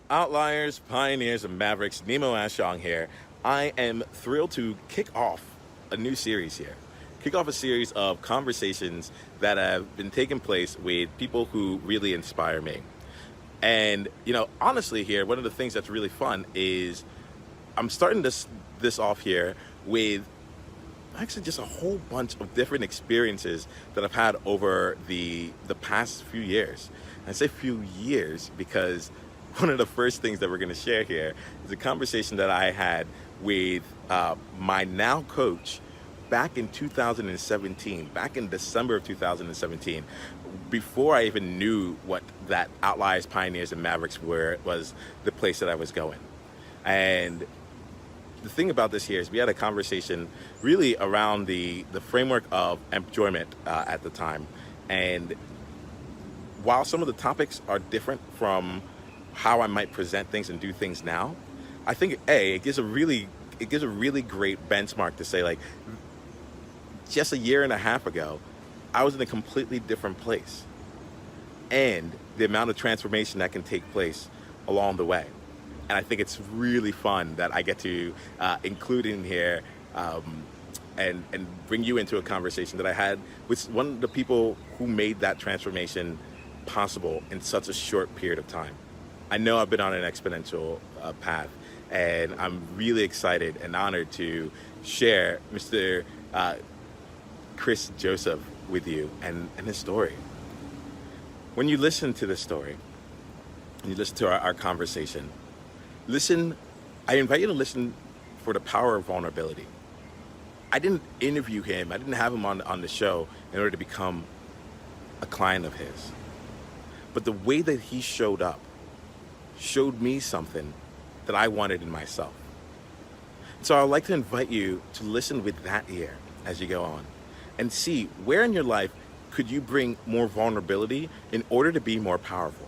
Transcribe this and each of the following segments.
Outliers, pioneers, and mavericks, Niiamahashong here. I am thrilled to kick off a new series here. Kick off a series of conversations that have been taking place with people who really inspire me. And, honestly here, one of the things that's really fun is I'm starting this off here with actually just a whole bunch of different experiences that I've had over the past few years. And I say few years because one of the first things that we're going to share here is a conversation that I had with my now coach back in 2017, back in December of 2017, before I even knew what that Outliers, Pioneers, and Mavericks was the place that I was going. And the thing about this here is we had a conversation really around the framework of enjoyment at the time. And while some of the topics are different from how I might present things and do things now, I think it gives a really great benchmark to say, like, just a year and a half ago, I was in a completely different place, and the amount of transformation that can take place along the way. And I think it's really fun that I get to include in here and bring you into a conversation that I had with one of the people who made that transformation possible in such a short period of time. I know I've been on an exponential path, and I'm really excited and honored to share Mr. Chris Joseph with you and his story. When you listen to this story, and you listen to our conversation, I invite you to listen for the power of vulnerability. I didn't interview him, I didn't have him on the show in order to become a client of his. But the way that he showed up showed me something that I wanted in myself. So I'd like to invite you to listen with that ear as you go on and see where in your life could you bring more vulnerability in order to be more powerful?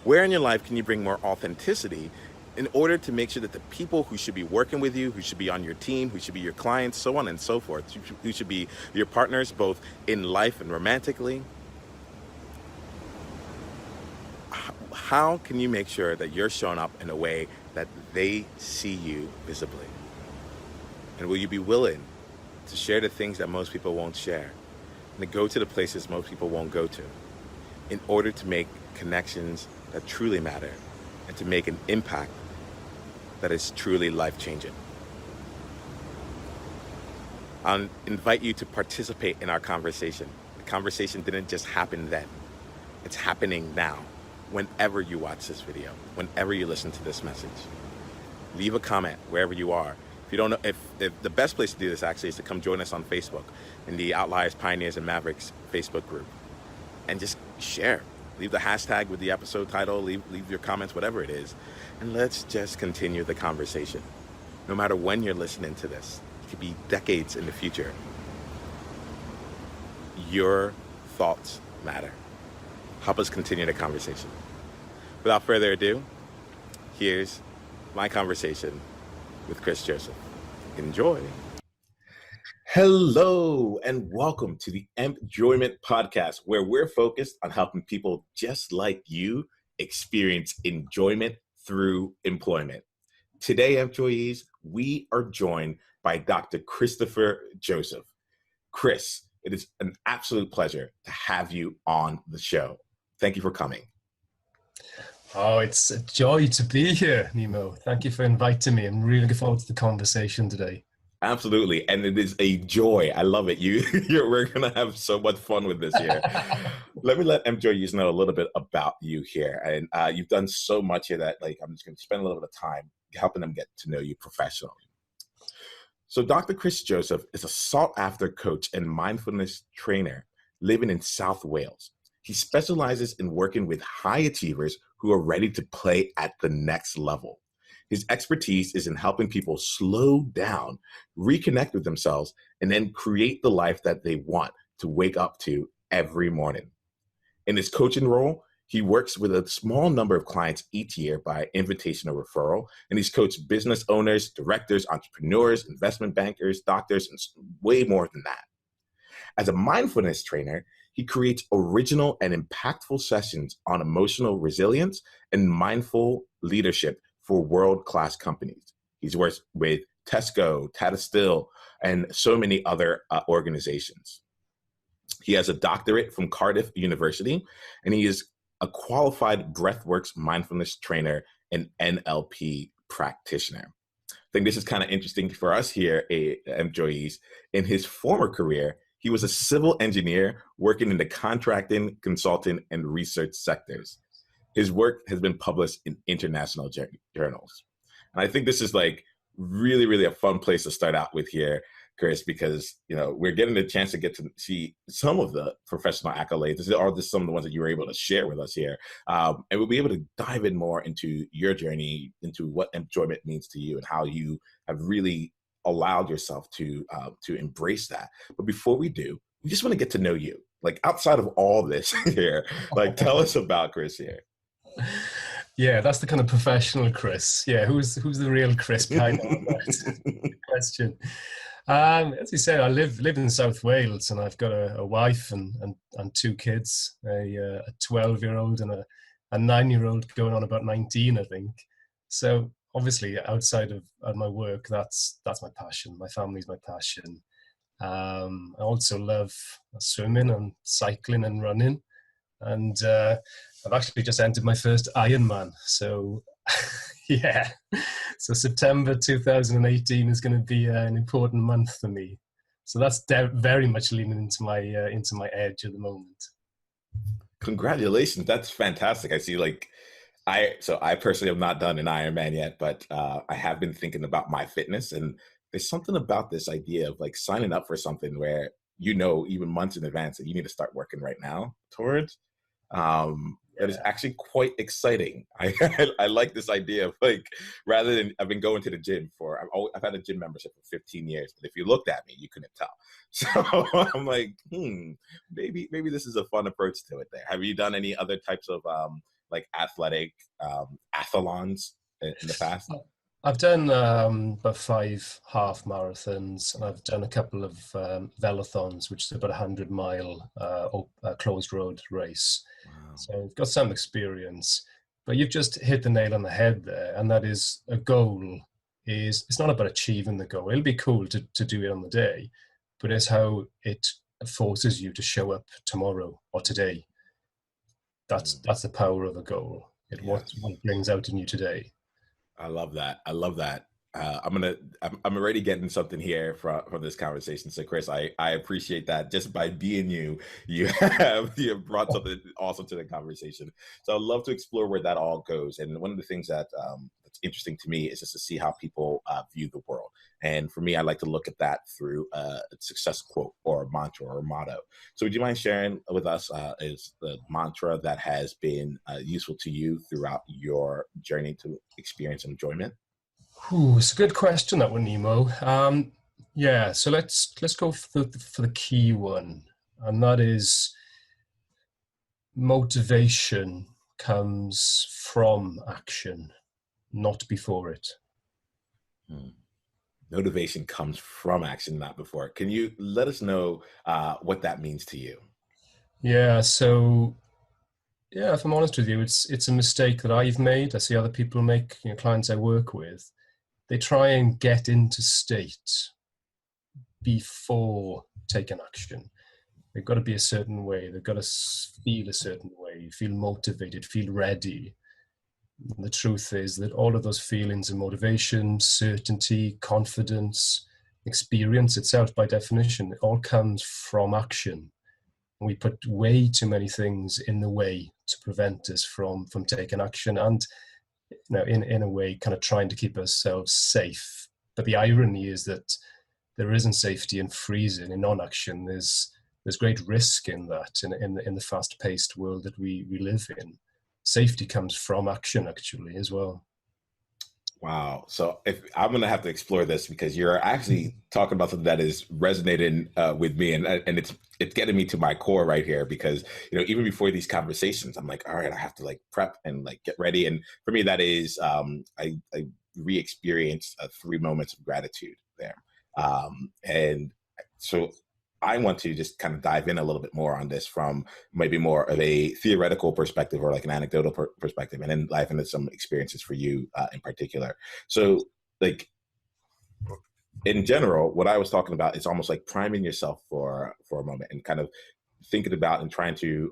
Where in your life can you bring more authenticity in order to make sure that the people who should be working with you, who should be on your team, who should be your clients, so on and so forth, who should be your partners both in life and romantically, how can you make sure that you're showing up in a way that they see you visibly? And will you be willing to share the things that most people won't share, and to go to the places most people won't go to, in order to make connections that truly matter and to make an impact that is truly life-changing? I'll invite you to participate in our conversation. The conversation didn't just happen then. It's happening now. Whenever you watch this video, whenever you listen to this message, leave a comment wherever you are. If you don't know, if the best place to do this actually is to come join us on Facebook in the Outliers, Pioneers, and Mavericks Facebook group, and just share. Leave the hashtag with the episode title, leave your comments, whatever it is, and let's just continue the conversation. No matter when you're listening to this, it could be decades in the future. Your thoughts matter. Help us continue the conversation. Without further ado, here's my conversation with Chris Joseph. Enjoy. Hello, and welcome to the Enjoyment Podcast, where we're focused on helping people just like you experience enjoyment through employment. Today, employees, we are joined by Dr. Christopher Joseph. Chris, it is an absolute pleasure to have you on the show. Thank you for coming. Oh, it's a joy to be here, Nemo. Thank you for inviting me. I'm really looking forward to the conversation today. Absolutely, and it is a joy. I love it. We're gonna have so much fun with this here. Let me let MJUs know a little bit about you here, and you've done so much here that I'm just gonna spend a little bit of time helping them get to know you professionally. So, Dr. Chris Joseph is a sought-after coach and mindfulness trainer living in South Wales. He specializes in working with high achievers who are ready to play at the next level. His expertise is in helping people slow down, reconnect with themselves, and then create the life that they want to wake up to every morning. In his coaching role, he works with a small number of clients each year by invitation or referral, and he's coached business owners, directors, entrepreneurs, investment bankers, doctors, and way more than that. As a mindfulness trainer, he creates original and impactful sessions on emotional resilience and mindful leadership for world-class companies. He's worked with Tesco, Tata Steel, and so many other organizations. He has a doctorate from Cardiff University, and he is a qualified breathworks mindfulness trainer and NLP practitioner. I think this is kind of interesting for us here, employees. In his former career, he was a civil engineer working in the contracting, consulting, and research sectors. His work has been published in international journals. And I think this is like really, really a fun place to start out with here, Chris, because we're getting the chance to get to see some of the professional accolades. These are just some of the ones that you were able to share with us here, and we'll be able to dive in more into your journey, into what enjoyment means to you, and how you have really allowed yourself to embrace that. But before we do, we just want to get to know you, like outside of all this here. Like, tell us about Chris here. Yeah, that's the kind of professional Chris. Yeah, who's the real Chris behind that question? As you said, I live in South Wales, and I've got a wife and 2 kids, a 12-year-old and a 9-year-old going on about 19, I think. So obviously, outside of my work, that's my passion. My family's my passion. I also love swimming and cycling and running, and I've actually just entered my first Ironman. So yeah, so September 2018 is going to be an important month for me. So that's very much leaning into my edge at the moment. Congratulations, that's fantastic. I see. I personally have not done an Ironman yet, but I have been thinking about my fitness, and there's something about this idea of like signing up for something where even months in advance that you need to start working right now towards. That is actually quite exciting. I like this idea of like, rather than, I've been going to the gym I've had a gym membership for 15 years, but if you looked at me, you couldn't tell. So I'm like, maybe this is a fun approach to it there. Have you done any other types of like athletic athlons in the past? I've done about 5 half marathons, and I've done a couple of velothons, which is about 100-mile closed road race. Wow. So I've got some experience, but you've just hit the nail on the head there, and that is a goal. It's not about achieving the goal. It'll be cool to do it on the day, but it's how it forces you to show up tomorrow or today. That's the power of a goal. What brings out in you today. I love that. I'm already getting something here from this conversation. So Chris, I appreciate that. Just by being you have brought something awesome to the conversation. So I'd love to explore where that all goes. And one of the things that's interesting to me is just to see how people view the world. And for me, I like to look at that through a success quote or a mantra or a motto. So would you mind sharing with us is the mantra that has been useful to you throughout your journey to experience enjoyment? It's a good question, that one, Nemo. So let's go for the key one, and that is motivation comes from action, not before it. Motivation comes from action, not before. Can you let us know what that means to you? Yeah. So, if I'm honest with you, it's a mistake that I've made. I see other people make. Clients I work with, they try and get into state before taking action. They've got to be a certain way. They've got to feel a certain way, feel motivated, feel ready. And the truth is that all of those feelings of motivation, certainty, confidence, experience itself, by definition, it all comes from action. And we put way too many things in the way to prevent us from taking action, and in a way kind of trying to keep ourselves safe. But the irony is that there isn't safety in freezing, in non-action. There's great risk in that, in the fast-paced world that we live in. Safety comes from action, actually, as well. Wow. So if I'm going to have to explore this, because you're actually talking about something that is resonating with me, and it's getting me to my core right here, because, even before these conversations, I'm like, all right, I have to like prep and like get ready. And for me, that is, I re-experienced 3 moments of gratitude there. And so I want to just kind of dive in a little bit more on this from maybe more of a theoretical perspective or like an anecdotal perspective, and then dive into some experiences for you in particular. So like in general, what I was talking about is almost like priming yourself for a moment and kind of thinking about and trying to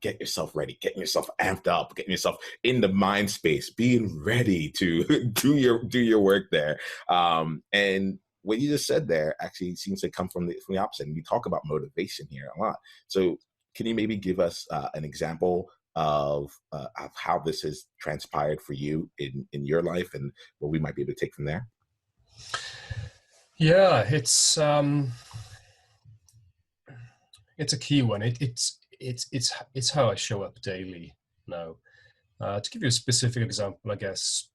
get yourself ready, getting yourself amped up, getting yourself in the mind space, being ready to do your work there. And what you just said there actually seems to come from the opposite. And you talk about motivation here a lot. So can you maybe give us an example of how this has transpired for you in your life and what we might be able to take from there? Yeah, it's a key one. It's how I show up daily now. To give you a specific example, I guess,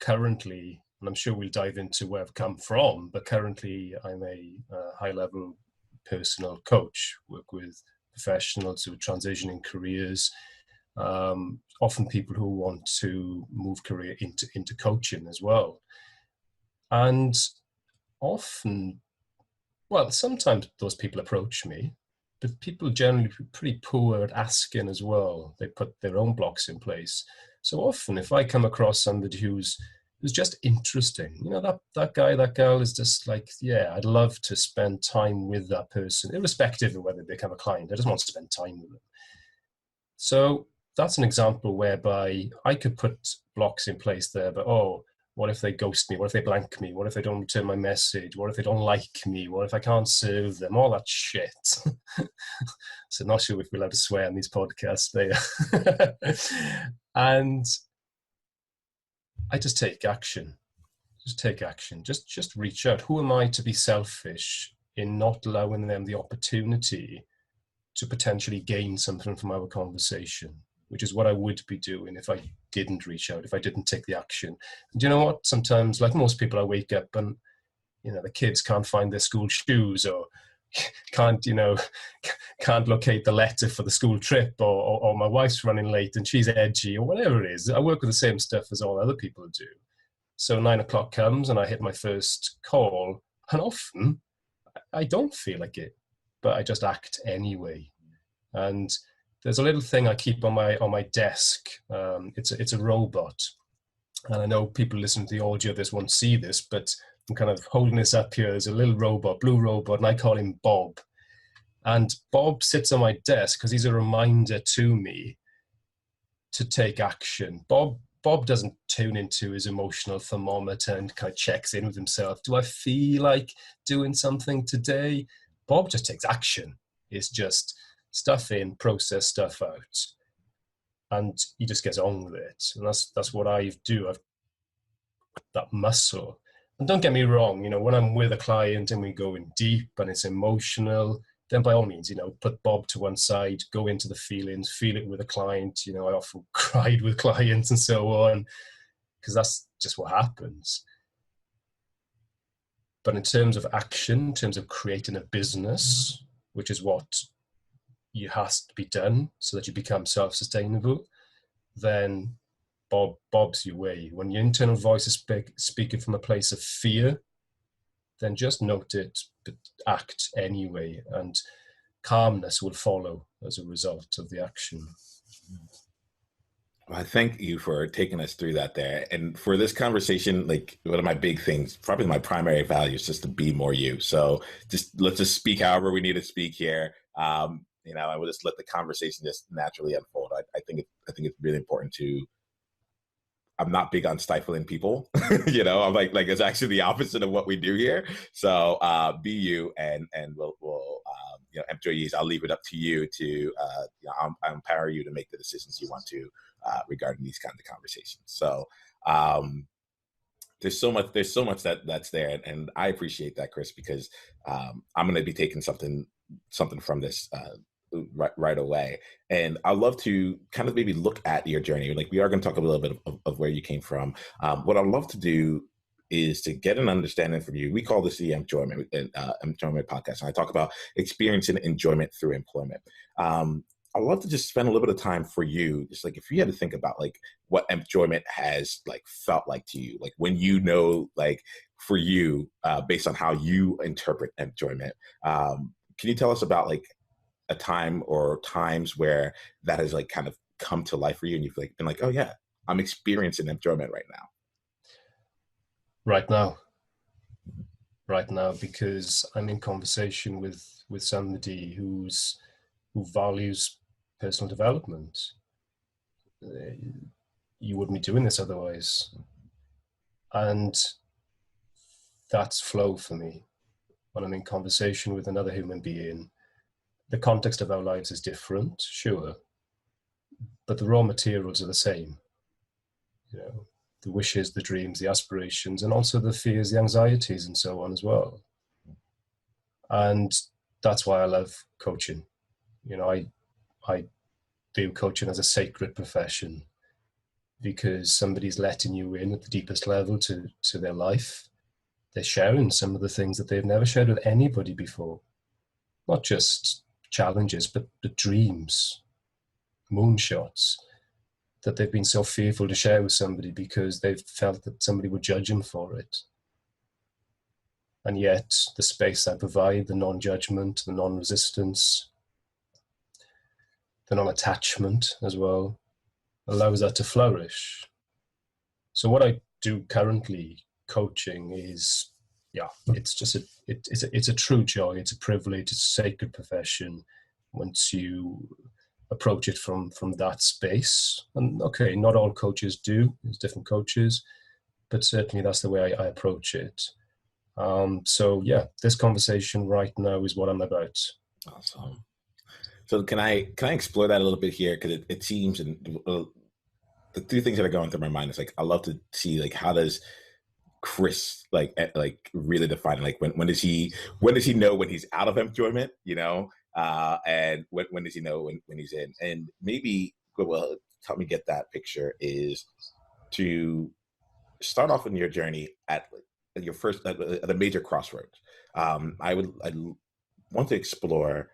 currently, and I'm sure we'll dive into where I've come from, but currently I'm a high-level personal coach, work with professionals who are transitioning careers, often people who want to move career into coaching as well. And often, well, sometimes those people approach me, but people generally pretty poor at asking as well. They put their own blocks in place. So often if I come across somebody who's just interesting, that guy, that girl is just like, yeah, I'd love to spend time with that person, irrespective of whether they become a client. I just want to spend time with them. So that's an example whereby I could put blocks in place there, but what if they ghost me? What if they blank me? What if they don't return my message? What if they don't like me? What if I can't serve them? All that shit. So not sure if we're allowed to swear on these podcasts there. And I just take action. Just reach out. Who am I to be selfish in not allowing them the opportunity to potentially gain something from our conversation, which is what I would be doing if I didn't reach out, if I didn't take the action. And you know what? Sometimes, like most people, I wake up and, the kids can't find their school shoes or can't locate the letter for the school trip or my wife's running late and she's edgy or whatever it is. I work with the same stuff as all other people do. So 9 o'clock comes and I hit my first call, and often I don't feel like it, but I just act anyway. And there's a little thing I keep on my desk. It's a robot, and I know people listening to the audio this won't see this, but I'm kind of holding this up here. There's a little robot, blue robot, and I call him Bob. And Bob sits on my desk because he's a reminder to me to take action. Bob doesn't tune into his emotional thermometer and kind of checks in with himself. Do I feel like doing something today? Bob just takes action. It's just stuff in, process stuff out. And he just gets on with it. And that's what I do. I've that muscle. And don't get me wrong, when I'm with a client and we go in deep and it's emotional, then by all means, put Bob to one side, go into the feelings, feel it with a client. I often cried with clients and so on, because that's just what happens. But in terms of action, in terms of creating a business, which is what you has to be done so that you become self-sustainable, then Bob's your way. When your internal voice is speaking from a place of fear, then just note it, but act anyway, and calmness will follow as a result of the action. Well, I thank you for taking us through that there. And for this conversation, like one of my big things, probably my primary value is just to be more you. So let's just speak however we need to speak here. I will just let the conversation just naturally unfold. I think it's really important to. I'm not big on stifling people. I'm like it's actually the opposite of what we do here. So be you, and we'll employees, I'll leave it up to you to I empower you to make the decisions you want to regarding these kinds of conversations. So there's so much that's there, and I appreciate that, Chris, because I'm going to be taking something from this right away. And I'd love to kind of maybe look at your journey. Like we are going to talk a little bit of where you came from. What I'd love to do is to get an understanding from you. We call this the enjoyment podcast, and I talk about experiencing enjoyment through employment. I'd love to just spend a little bit of time for you, just like if you had to think about like what enjoyment has like felt like to you, like when like for you, based on how you interpret enjoyment. can you tell us about like a time or times where that has like kind of come to life for you and you've like been like, oh yeah, I'm experiencing enjoyment right now? Right now, right now, because I'm in conversation with somebody who values personal development. You wouldn't be doing this otherwise, and that's flow for me. When I'm in conversation with another human being, the context of our lives is different, sure, but the raw materials are the same. You know, the wishes, the dreams, the aspirations, and also the fears, the anxieties, and so on as well. And that's why I love coaching. You know, I view coaching as a sacred profession, because somebody's letting you in at the deepest level to their life. They're sharing some of the things that they've never shared with anybody before. Not just challenges, but the dreams, moonshots that they've been so fearful to share with somebody because they've felt that somebody would judge them for it. And yet the space I provide, the non-judgment, the non-resistance, the non-attachment as well, allows that to flourish. So what I do currently, coaching, is, yeah, it's just it's a true joy. It's a privilege. It's a sacred profession once you approach it from that space. And okay, not all coaches do. There's different coaches, but certainly that's the way I approach it. So yeah, this conversation right now is what I'm about. Awesome. So can I explore that a little bit here? Because it seems, and the two things that are going through my mind is like, I love to see like, how does Chris like really define it? Like when does he know when he's out of enjoyment, you know, and when does he know when he's in? And maybe what will help me get that picture is to start off in your journey at your first at a major crossroads. I want to explore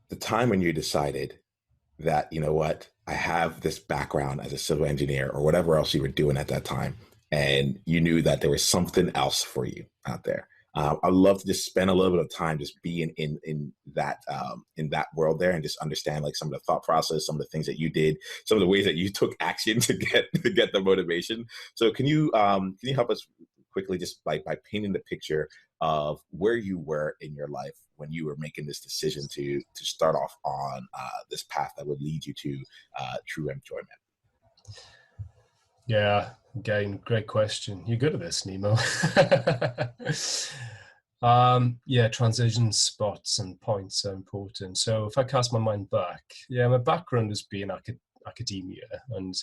the time when you decided that, you know what, I have this background as a civil engineer or whatever else you were doing at that time, and you knew that there was something else for you out there. I'd love to just spend a little bit of time just being in that world there and just understand like some of the thought process, some of the things that you did, some of the ways that you took action to get the motivation. So can you help us quickly just by painting the picture of where you were in your life when you were making this decision to start off on this path that would lead you to true enjoyment? Yeah, again, great question. You're good at this, Nemo. Yeah, transition spots and points are important. So if I cast my mind back, yeah, my background has been academia, and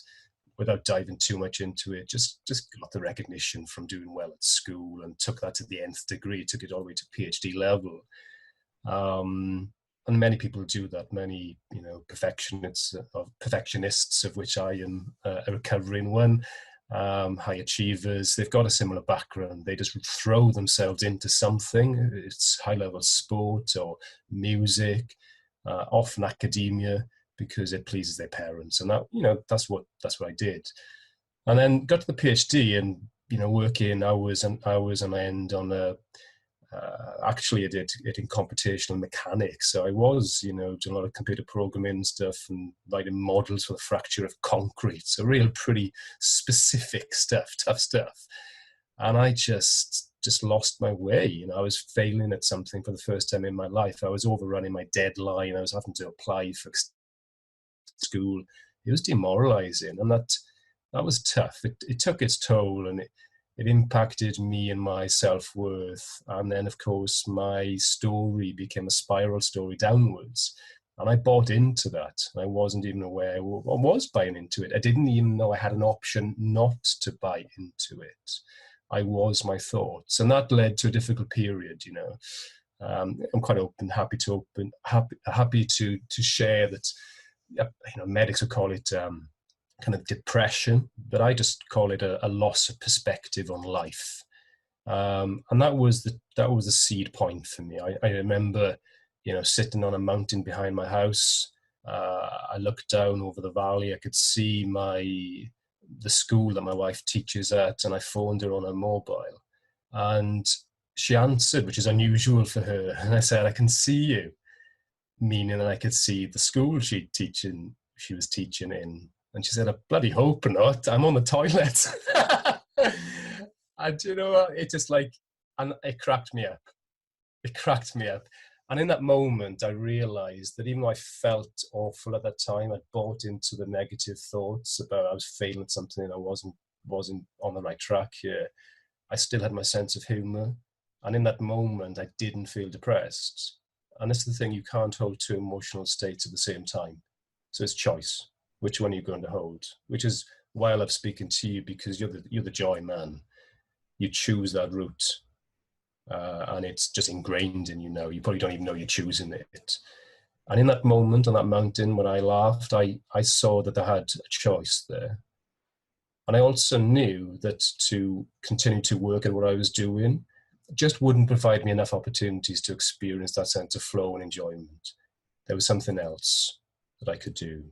without diving too much into it, just got the recognition from doing well at school and took that to the nth degree, took it all the way to PhD level. And many people do that. Many, perfectionists, of which I am a recovering one. High achievers, they've got a similar background. They just throw themselves into something. It's high-level sport or music, often academia, because it pleases their parents. And that's what I did. And then got to the PhD and, working hours and hours on end on actually I did it in computational mechanics. So I was, doing a lot of computer programming and stuff and writing models for the fracture of concrete. So real pretty specific stuff, tough stuff. And I just lost my way. I was failing at something for the first time in my life. I was overrunning my deadline. I was having to apply for school. It was demoralizing, and that was tough. It took its toll, and it impacted me and my self-worth. And then, of course, my story became a spiral story downwards. And I bought into that. I wasn't even aware I was buying into it. I didn't even know I had an option not to buy into it. I was my thoughts. And that led to a difficult period, I'm quite happy to share that, medics would call it kind of depression, but I just call it a loss of perspective on life. And that was the seed point for me. I remember, sitting on a mountain behind my house. I looked down over the valley. I could see the school that my wife teaches at, and I phoned her on her mobile. And she answered, which is unusual for her. And I said, I can see you, meaning that I could see the school she was teaching in. And she said, I bloody hope not. I'm on the toilet. And you know what? It just like, and it cracked me up. It cracked me up. And in that moment, I realized that even though I felt awful at that time, I'd bought into the negative thoughts about I was failing at something and I wasn't on the right track here. I still had my sense of humor. And in that moment, I didn't feel depressed. And that's the thing, you can't hold two emotional states at the same time. So it's choice. Which one are you going to hold? Which is why I love speaking to you, because you're the joy man. You choose that route. And it's just ingrained in you now. You probably don't even know you're choosing it. And in that moment on that mountain, when I laughed, I saw that I had a choice there. And I also knew that to continue to work at what I was doing just wouldn't provide me enough opportunities to experience that sense of flow and enjoyment. There was something else that I could do.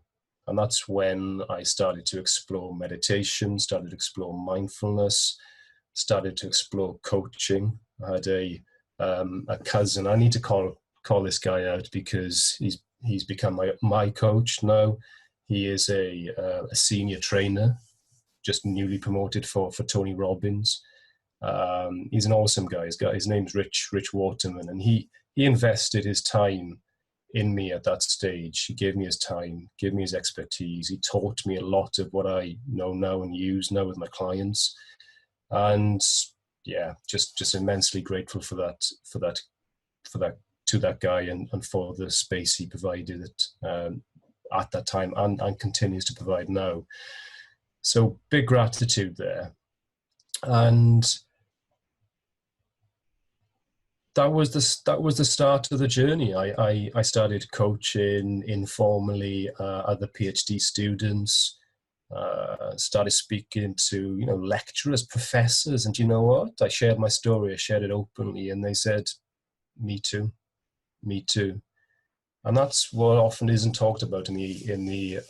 And that's when I started to explore meditation, started to explore mindfulness, started to explore coaching. I had a cousin. I need to call this guy out because he's become my coach now. He is a senior trainer, just newly promoted for Tony Robbins. He's an awesome guy. His name's Rich Waterman, and he invested his time in me at that stage. He gave me his time, gave me his expertise. He taught me a lot of what I know now and use now with my clients. And yeah, just immensely grateful for that to that guy and for the space he provided at that time and continues to provide now. So big gratitude there. And that was the start of the journey. I started coaching informally other PhD students. Started speaking to lecturers, professors, and you know what? I shared my story. I shared it openly, and they said, "Me too, me too." And that's what often isn't talked about in the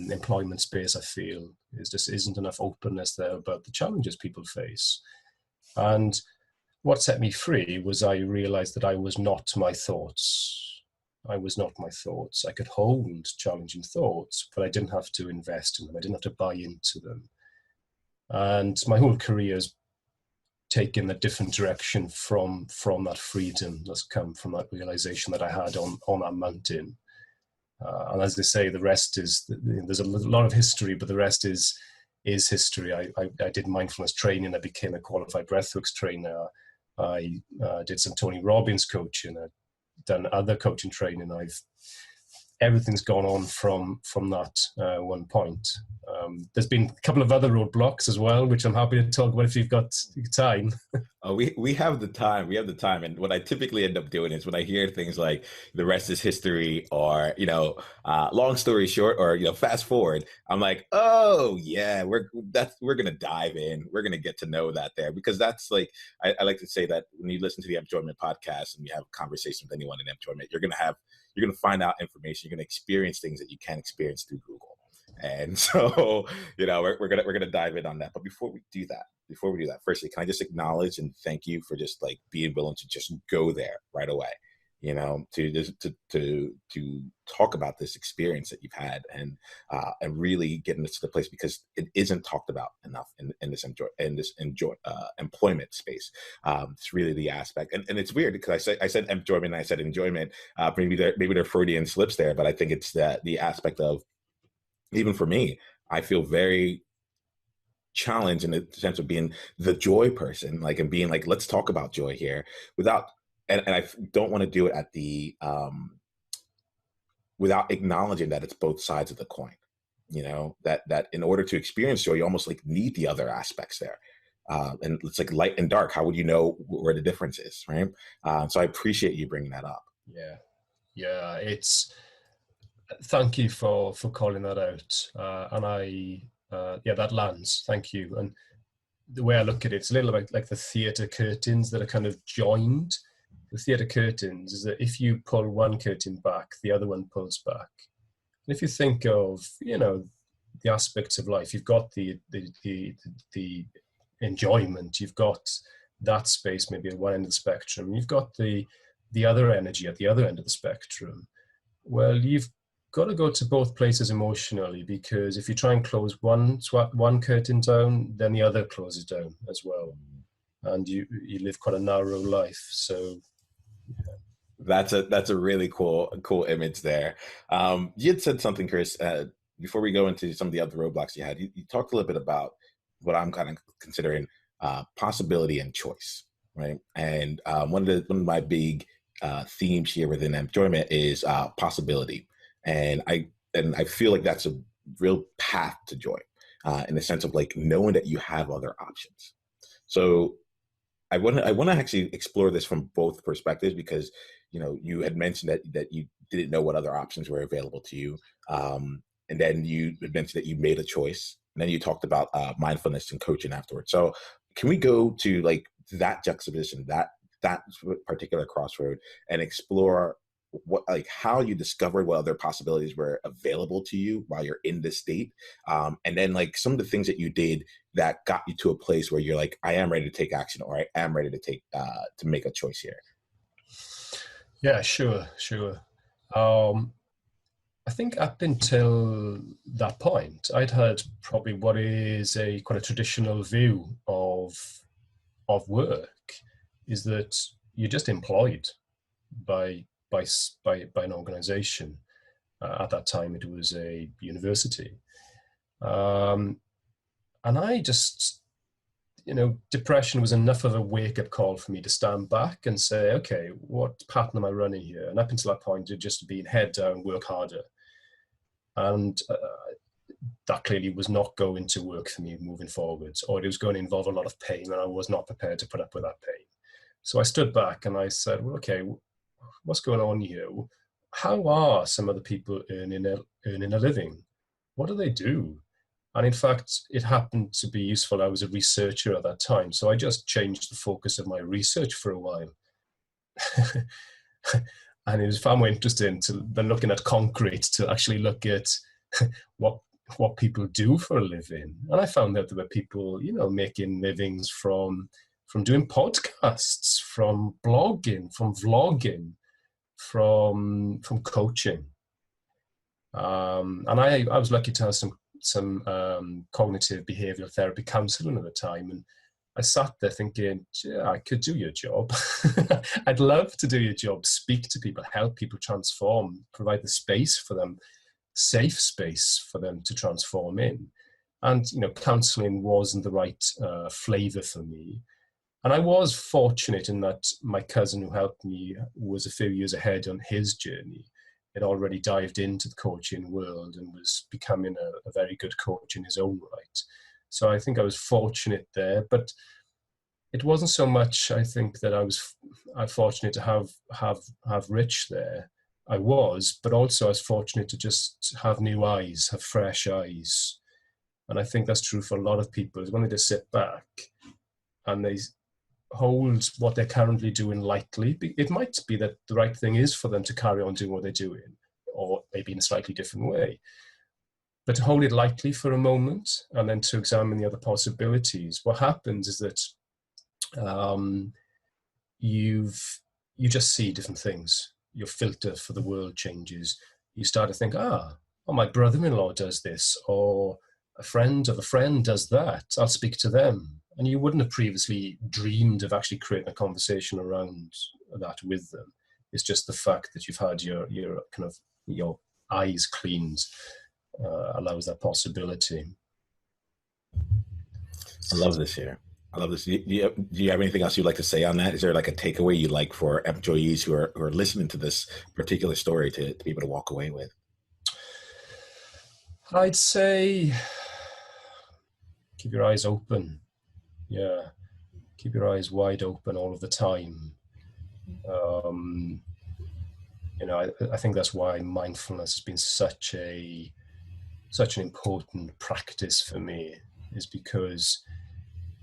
employment space. I feel is just isn't enough openness there about the challenges people face. And what set me free was I realized that I was not my thoughts. I was not my thoughts. I could hold challenging thoughts, but I didn't have to invest in them. I didn't have to buy into them. And my whole career has taken a different direction from that freedom that's come from that realization that I had on that mountain. And as they say, the rest is, there's a lot of history, but the rest is history. I did mindfulness training. I became a qualified breathworks trainer. I did some Tony Robbins coaching. I've done other coaching training. Everything's gone on from that one point. There's been a couple of other roadblocks as well, which I'm happy to talk about if you've got time. Oh, we have the time. We have the time. And what I typically end up doing is when I hear things like the rest is history or, long story short or, fast forward, I'm like, oh yeah, we're going to dive in. We're going to get to know that there because that's like, I like to say that when you listen to the Enjoyment podcast and you have a conversation with anyone in Enjoyment, you're going to find out information. You're going to experience things that you can't experience through Google. And so, we're gonna dive in on that. But before we do that, firstly, can I just acknowledge and thank you for just like being willing to just go there right away, to talk about this experience that you've had and really getting this to the place because it isn't talked about enough in this employment space. It's really the aspect, and it's weird because I said enjoyment, and I said enjoyment. Maybe there are Freudian slips there, but I think it's the aspect of. Even for me, I feel very challenged in the sense of being the joy person, like, and being like, let's talk about joy here without, and I don't want to do it at the, without acknowledging that it's both sides of the coin, that in order to experience joy, you almost like need the other aspects there. And it's like light and dark. How would you know where the difference is, right? So I appreciate you bringing that up. Yeah, it's, thank you for calling that out. And that lands. Thank you. And the way I look at it, it's a little bit like the theatre curtains that are kind of joined. The theatre curtains is that if you pull one curtain back, the other one pulls back. And if you think of, the aspects of life, you've got the enjoyment, you've got that space maybe at one end of the spectrum. You've got the other energy at the other end of the spectrum. Well, you've got to go to both places emotionally, because if you try and close one curtain down, then the other closes down as well, and you live quite a narrow life. So that's a really cool image there. You had said something, Chris, before we go into some of the other roadblocks you had. You talked a little bit about what I'm kind of considering possibility and choice, right? And one of my big themes here within enjoyment is possibility, and I feel like that's a real path to joy, in the sense of like knowing that you have other options. So I want to actually explore this from both perspectives, because you had mentioned that you didn't know what other options were available to you, and then you had mentioned that you made a choice, and then you talked about mindfulness and coaching afterwards. So can we go to like that juxtaposition, that particular crossroad, and explore how you discovered what other possibilities were available to you while you're in this state, and then like some of the things that you did that got you to a place where you're like, I am ready to take action, or I am ready to make a choice here. Yeah, sure. I think up until that point, I'd had probably what is quite a traditional view of work, is that you're just employed by an organization. At that time, it was a university, and I just, depression was enough of a wake-up call for me to stand back and say, okay, what pattern am I running here? And up until that point, it just been head down, work harder. And that clearly was not going to work for me moving forwards, or it was going to involve a lot of pain, and I was not prepared to put up with that pain. So I stood back and I said, well, okay, what's going on here? How are some other people earning a living? What do they do? And in fact, it happened to be useful. I was a researcher at that time, so I just changed the focus of my research for a while. And it was far more interesting than looking at concrete, to actually look at what people do for a living. And I found that there were people, making livings from doing podcasts, from blogging, from vlogging, from coaching. And I was lucky to have some cognitive behavioral therapy counseling at the time, and I sat there thinking, yeah, I could do your job. I'd love to do your job, speak to people, help people transform, provide the space for them, safe space for them to transform in. And, counseling wasn't the right flavor for me. And I was fortunate in that my cousin who helped me was a few years ahead on his journey. Had already dived into the coaching world and was becoming a very good coach in his own right. So I think I was fortunate there, but it wasn't so much, I think, that I'm fortunate to have Rich there. I was, but also I was fortunate to just have new eyes, have fresh eyes. And I think that's true for a lot of people, is when they just sit back and they hold what they're currently doing lightly. It might be that the right thing is for them to carry on doing what they're doing, or maybe in a slightly different way. But to hold it lightly for a moment and then to examine the other possibilities, what happens is that you just see different things. Your filter for the world changes. You start to think, my brother-in-law does this, or a friend of a friend does that. I'll speak to them. And you wouldn't have previously dreamed of actually creating a conversation around that with them. It's just the fact that you've had your eyes cleaned allows that possibility. I love this here. I love this. Do you have anything else you'd like to say on that? Is there like a takeaway you'd like for employees who are listening to this particular story to be able to walk away with? I'd say keep your eyes open. Yeah, keep your eyes wide open all of the time. I think that's why mindfulness has been such an important practice for me, is because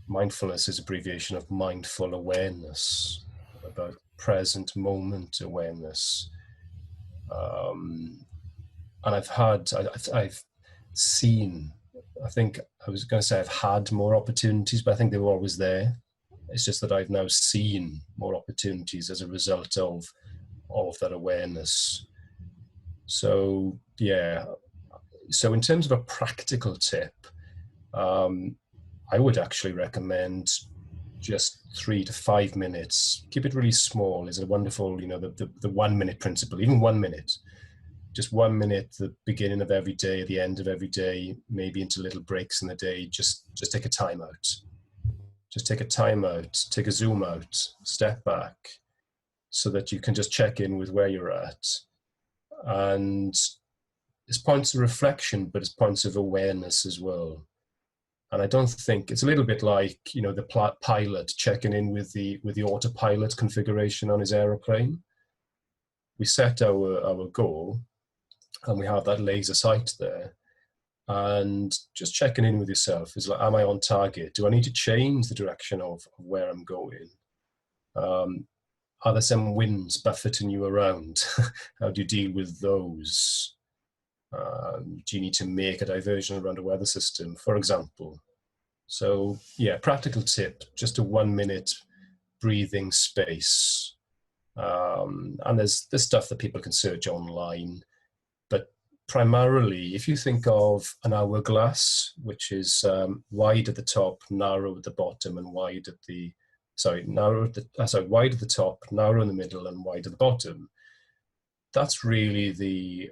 mindfulness is an abbreviation of mindful awareness, about present moment awareness. And I've seen, I think I was going to say I've had more opportunities, but I think they were always there. It's just that I've now seen more opportunities as a result of that awareness. So yeah, so in terms of a practical tip, I would actually recommend just 3 to 5 minutes. Keep it really small. Is a wonderful, the 1 minute principle, even 1 minute. Just 1 minute, the beginning of every day, the end of every day, maybe into little breaks in the day. Just take a time out. Just take a time out, take a zoom out, step back, so that you can just check in with where you're at. And it's points of reflection, but it's points of awareness as well. And I don't think it's a little bit like, the pilot checking in with the autopilot configuration on his aeroplane. We set our goal and we have that laser sight there. And just checking in with yourself is like, am I on target? Do I need to change the direction of where I'm going? Are there some winds buffeting you around? How do you deal with those? Do you need to make a diversion around a weather system, for example? So yeah, practical tip, just a 1 minute breathing space. And there's stuff that people can search online, but primarily, if you think of an hourglass, which is wide at the top, narrow at the bottom, and wide at the top, narrow in the middle, and wide at the bottom. That's really the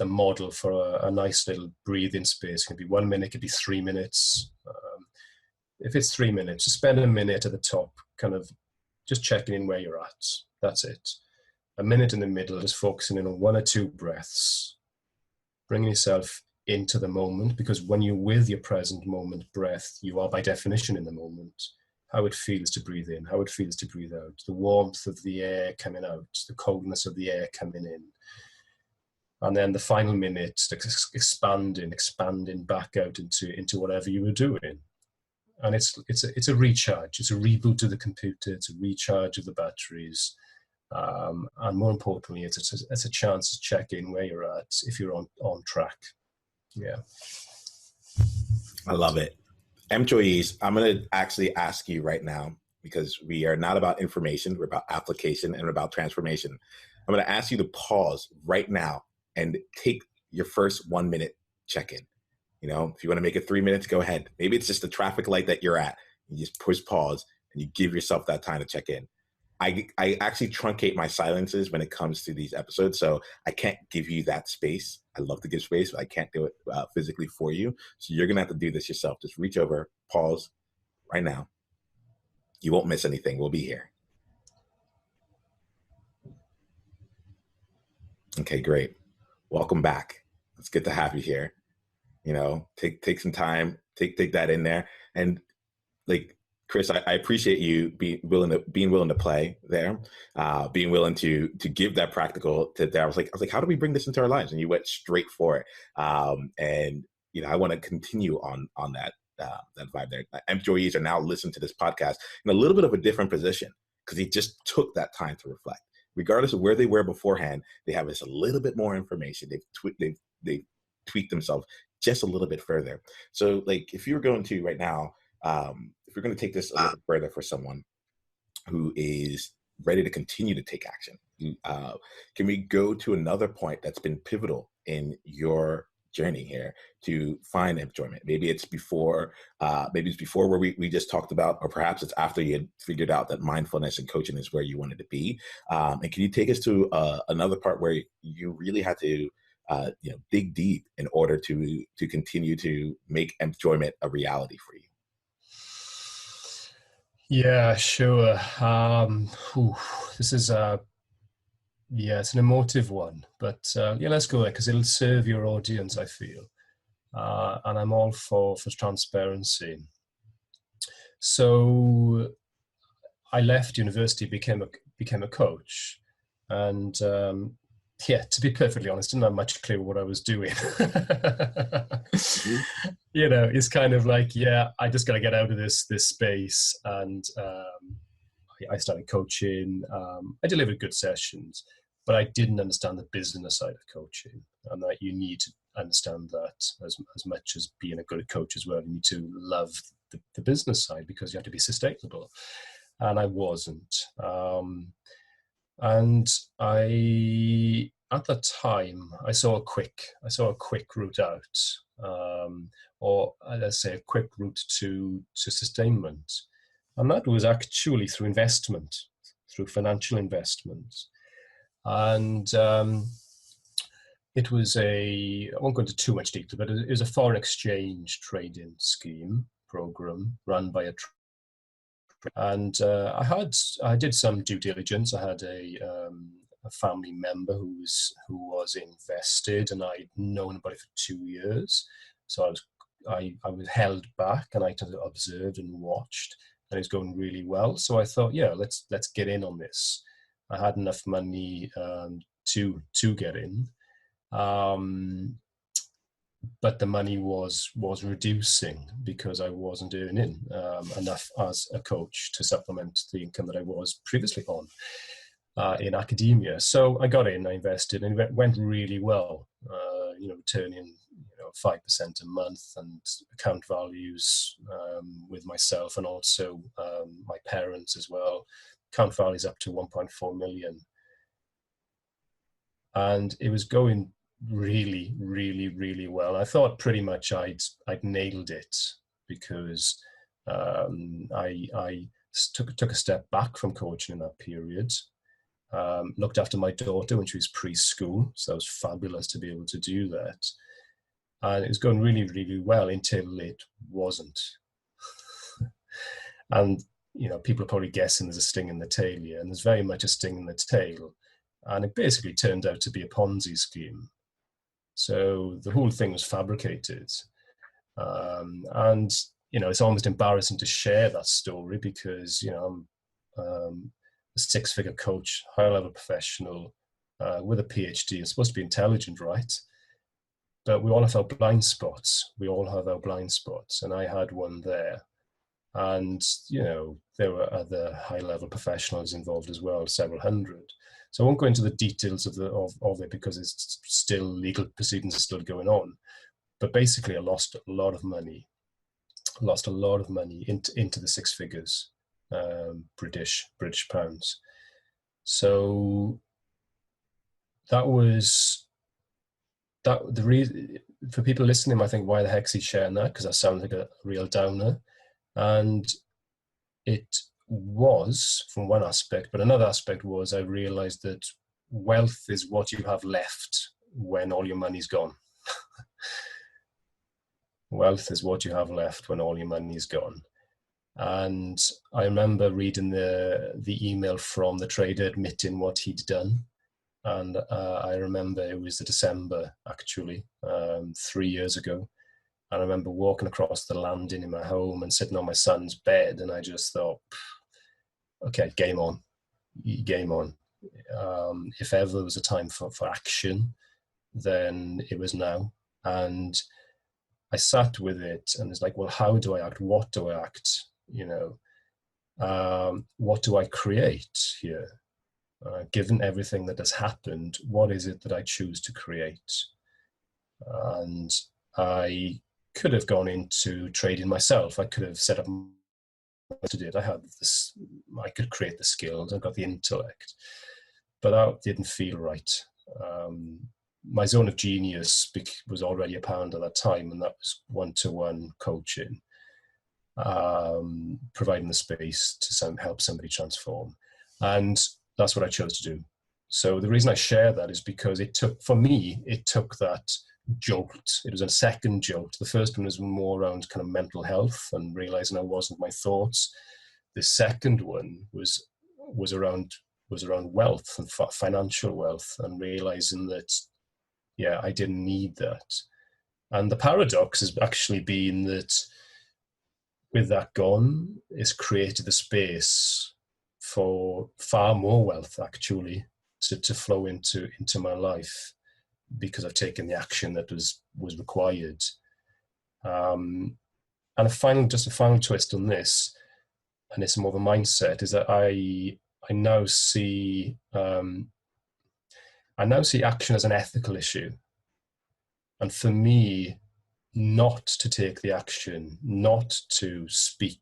model for a nice little breathing space. It could be 1 minute, it could be 3 minutes. If it's 3 minutes, just spend a minute at the top, kind of just checking in where you're at. That's it. A minute in the middle, just focusing in on 1 or 2 breaths, bringing yourself into the moment, because when you're with your present moment breath, you are by definition in the moment. How it feels to breathe in, how it feels to breathe out, the warmth of the air coming out, the coldness of the air coming in. And then the final minute, expanding back out into whatever you were doing. And it's a recharge, it's a reboot of the computer, it's a recharge of the batteries. And more importantly, it's a chance to check in where you're at, if you're on track. Yeah. I love it. Employees, I'm going to actually ask you right now, because we are not about information, we're about application and about transformation. I'm going to ask you to pause right now and take your first 1 minute check-in. If you want to make it 3 minutes, go ahead. Maybe it's just the traffic light that you're at. You just push pause and you give yourself that time to check in. I actually truncate my silences when it comes to these episodes, so I can't give you that space. I love to give space, but I can't do it physically for you. So you're going to have to do this yourself. Just reach over, pause right now. You won't miss anything. We'll be here. Okay, great. Welcome back. It's good to have you here. Take some time, take that in there. And like, Chris, I appreciate you being willing to play there, being willing to give that practical to there. I was like, how do we bring this into our lives? And you went straight for it. And I want to continue on that vibe there. Employees are now listening to this podcast in a little bit of a different position, because they just took that time to reflect. Regardless of where they were beforehand, they have this a little bit more information. They've tweaked themselves just a little bit further. So like, if you were going to right now, if you're going to take this a little further for someone who is ready to continue to take action, can we go to another point that's been pivotal in your journey here to find enjoyment? Maybe it's before where we just talked about, or perhaps it's after you had figured out that mindfulness and coaching is where you wanted to be. And can you take us to another part where you really had to dig deep in order to continue to make enjoyment a reality for you? Yeah, sure. This is it's an emotive one, but let's go there, because it'll serve your audience, I feel. And I'm all for transparency. So I left university, became a coach, and to be perfectly honest, didn't have much clue what I was doing. It's kind of like, I just got to get out of this space. And I started coaching. I delivered good sessions, but I didn't understand the business side of coaching, and that you need understand that as much as being a good coach as well, you need to love the business side, because you have to be sustainable. And I wasn't. And I, at that time, I saw a quick route out, or let's say a quick route to sustainment. And that was actually through investment, through financial investment. And it was I won't go into too much detail, but it was a foreign exchange trading scheme program run by and I did some due diligence. I had a family member who was invested, and I'd known about it for 2 years. So I was held back, and I kind of observed and watched, and it was going really well. So I thought, yeah, let's get in on this. I had enough money to get in, but the money was reducing because I wasn't earning enough as a coach to supplement the income that I was previously on in academia. So I got in, I invested, and it went really well. Returning 5% a month, and account values with myself and also my parents as well. Account values up to 1.4 million, and it was going really, really, really well. I thought pretty much I'd nailed it, because I took a step back from coaching in that period. Looked after my daughter when she was preschool, so it was fabulous to be able to do that. And it was going really, really well until it wasn't. And people are probably guessing there's a sting in the tail here, and there's very much a sting in the tail. And it basically turned out to be a Ponzi scheme. So the whole thing was fabricated. And it's almost embarrassing to share that story, because I'm a six-figure coach, high-level professional with a PhD. I'm supposed to be intelligent, right? But we all have our blind spots. And I had one there. And, there were other high-level professionals involved as well, several hundred. So I won't go into the details of it, because it's still legal proceedings are still going on. But basically, I lost a lot of money into the six figures, British pounds. So that was the reason for people listening. I think, why the heck's he sharing that? Because that sounds like a real downer, and it was from one aspect, but another aspect was I realized that wealth is what you have left when all your money's gone. Wealth is what you have left when all your money's gone. And I remember reading the email from the trader admitting what he'd done. And I remember it was the December, actually, 3 years ago. And I remember walking across the landing in my home and sitting on my son's bed, and I just thought, okay, game on. If ever there was a time for action, then it was now. And I sat with it, and it's like, well, how do I act? What do I act? What do I create here? Given everything that has happened, what is it that I choose to create? And I could have gone into trading myself. I could have set up to do it. I could create the skills. I've got the intellect, but that didn't feel right. My zone of genius was already apparent at that time, and that was one-to-one coaching, providing the space to help somebody transform. And that's what I chose to do. So the reason I share that is because it took that jolt. It was a second jolt. The first one was more around kind of mental health and realizing I wasn't my thoughts. The second one was around wealth and financial wealth, and realizing that, yeah, I didn't need that. And the paradox has actually been that with that gone, it's created the space for far more wealth, actually, to flow into my life, because I've taken the action that was required. And a final twist on this, and it's more of a mindset, is that I now see action as an ethical issue. And for me, not to take the action, not to speak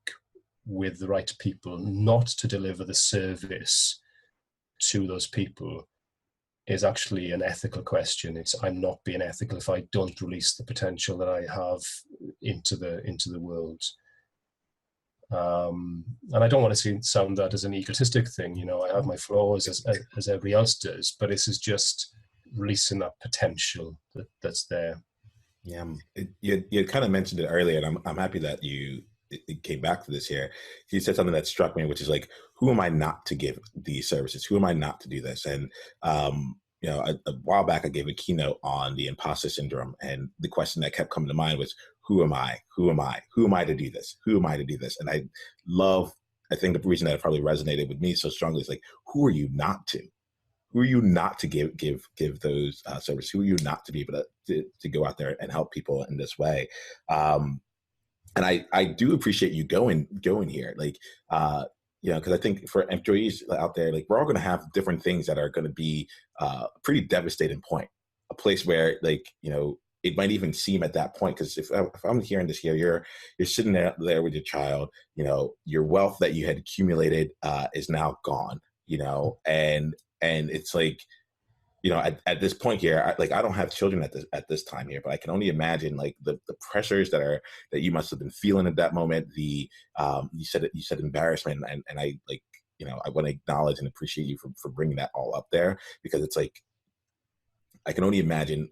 with the right people, not to deliver the service to those people is actually an ethical question. It's, I'm not being ethical if I don't release the potential that I have into the world. And I don't want to sound that as an egotistic thing. You know, I have my flaws as everybody else does, but this is just releasing that potential that's there. Yeah, you kind of mentioned it earlier, and I'm happy that it came back to this here. You said something that struck me, which is like, who am I not to give these services? Who am I not to do this? And you know, a while back, I gave a keynote on the imposter syndrome, and the question that kept coming to mind was, who am I? Who am I? Who am I to do this? Who am I to do this? And I think the reason that it probably resonated with me so strongly is like, who are you not to? Who are you not to give those services? Who are you not to be able to go out there and help people in this way? And I do appreciate you going here, like, you know, because I think for employees out there, like, we're all going to have different things that are going to be a pretty devastating point, a place where, like, you know, it might even seem at that point, because if I'm hearing this here, you're sitting there with your child, you know, your wealth that you had accumulated is now gone, you know, and it's like, you know, at this point here, I don't have children at this time here, but I can only imagine, like, the pressures that you must have been feeling at that moment. You said embarrassment, and I, like, you know, I want to acknowledge and appreciate you for bringing that all up there, because it's like, I can only imagine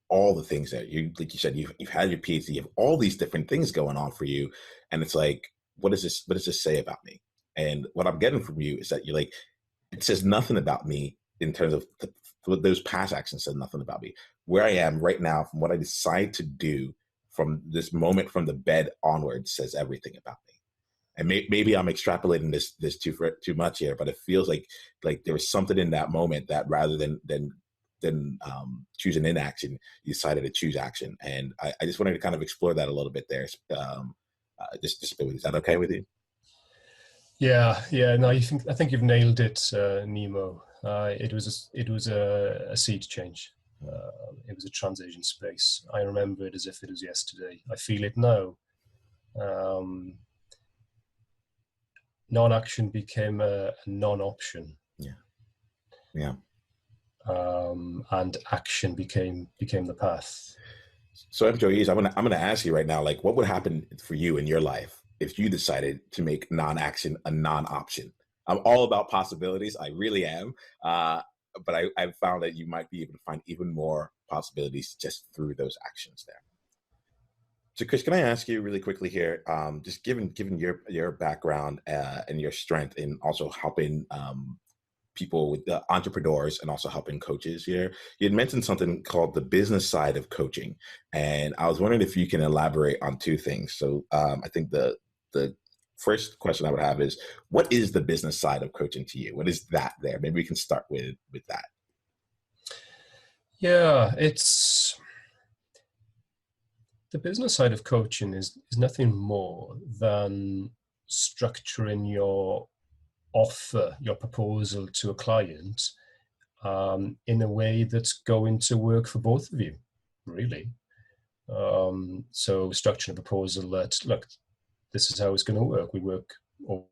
all the things that like you said, you've had your PhD, you have all these different things going on for you, and it's like, what does this say about me? And what I'm getting from you is that you're like, it says nothing about me in terms of those past actions. Said nothing about me. Where I am right now, from what I decide to do from this moment, from the bed onwards, says everything about me. And maybe I'm extrapolating this too much here, but it feels like there was something in that moment that, rather than choosing inaction, you decided to choose action. And I just wanted to kind of explore that a little bit there. Just is that okay with you? Yeah. No, I think you've nailed it, Nemo. It was a seed change. It was a transition space. I remember it as if it was yesterday. I feel it now. Non-action became a non-option. Yeah. And action became the path. So, employees, I'm gonna ask you right now, like, what would happen for you in your life if you decided to make non-action a non-option? I'm all about possibilities. I really am. But I've found that you might be able to find even more possibilities just through those actions there. So, Chris, can I ask you really quickly here, just given your background and your strength in also helping people with the entrepreneurs and also helping coaches here, you had mentioned something called the business side of coaching, and I was wondering if you can elaborate on two things. So, I think the first question I would have is, what is the business side of coaching to you? What is that there? Maybe we can start with that. Yeah, it's the business side of coaching is nothing more than structuring your offer, your proposal to a client in a way that's going to work for both of you, really. So structuring a proposal that, look, this is how it's going to work. We work, or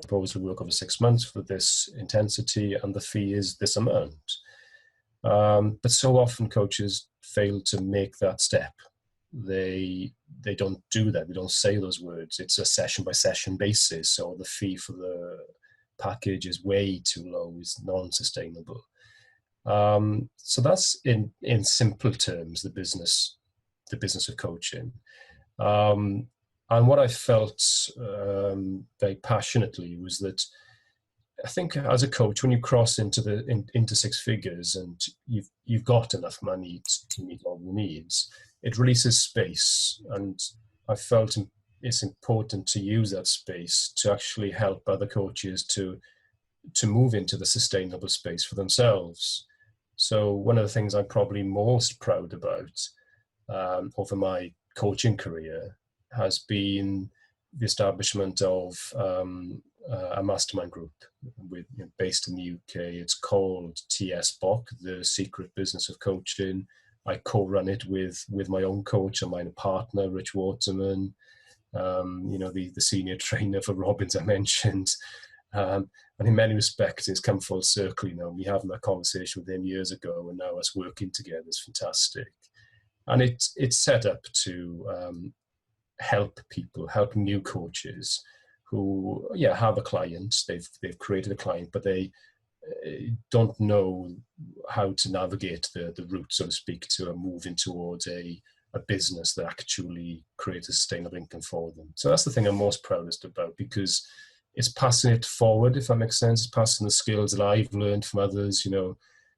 proposal work over 6 months for this intensity, and the fee is this amount. But so often coaches fail to make that step. They don't do that. They don't say those words. It's a session by session basis. So the fee for the package is way too low. It's non-sustainable. So that's in simple terms the business of coaching. And what I felt very passionately was that I think as a coach, when you cross into six figures and you've got enough money to meet all your needs, it releases space. And I felt it's important to use that space to actually help other coaches to move into the sustainable space for themselves. So one of the things I'm probably most proud about over my coaching career has been the establishment of a mastermind group based in the UK. It's called TS BOC, The Secret Business of Coaching. I co-run it with my own coach and my partner, Rich Waterman, the senior trainer for Robbins I mentioned. And in many respects, it's come full circle. Me having that conversation with him years ago, and now us working together is fantastic. And it's set up to help people, help new coaches who, have a client. They've created a client, but they don't know how to navigate the route, so to speak, to moving towards a business that actually creates a sustainable income for them. So that's the thing I'm most proudest about, because it's passing it forward, if that makes sense. It's passing the skills that I've learned from others.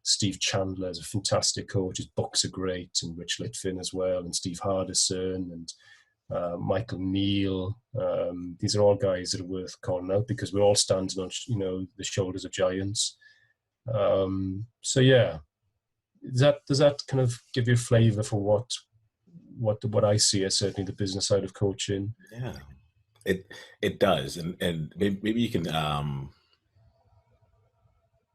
Steve Chandler is a fantastic coach. His books are great, and Rich Litvin as well, and Steve Hardison, and Michael Neal. These are all guys that are worth calling out, because we're all standing on, the shoulders of giants. So yeah, does that kind of give you a flavour for what I see as certainly the business side of coaching? Yeah, it does, and maybe you can.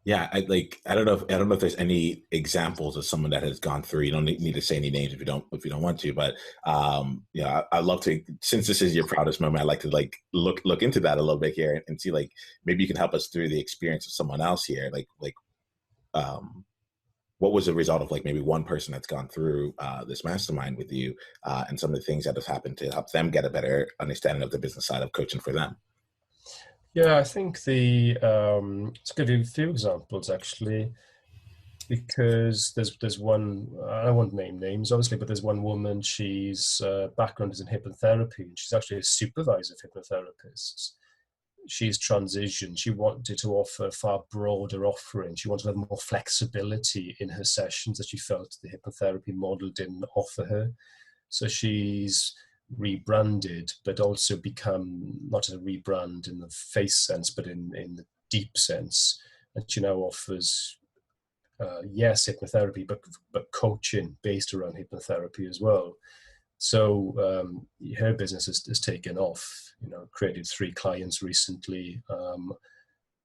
I don't know if there's any examples of someone that has gone through. You don't need to say any names if you don't want to, but I love to, since this is your proudest moment, I'd like to look into that a little bit here and see maybe you can help us through the experience of someone else here. What was the result of maybe one person that's gone through this mastermind with you, and some of the things that have happened to help them get a better understanding of the business side of coaching for them? Yeah, I think let's give you a few examples actually, because there's one, I won't name names obviously, but there's one woman, she's background is in hypnotherapy, and she's actually a supervisor of hypnotherapists. She's transitioned. She wanted to offer a far broader offering. She wanted to have more flexibility in her sessions that she felt the hypnotherapy model didn't offer her. So she's rebranded, but also become not a rebrand in the face sense, but in the deep sense. And she now offers, yes, hypnotherapy, but coaching based around hypnotherapy as well. So her business has taken off. Created 3 clients recently,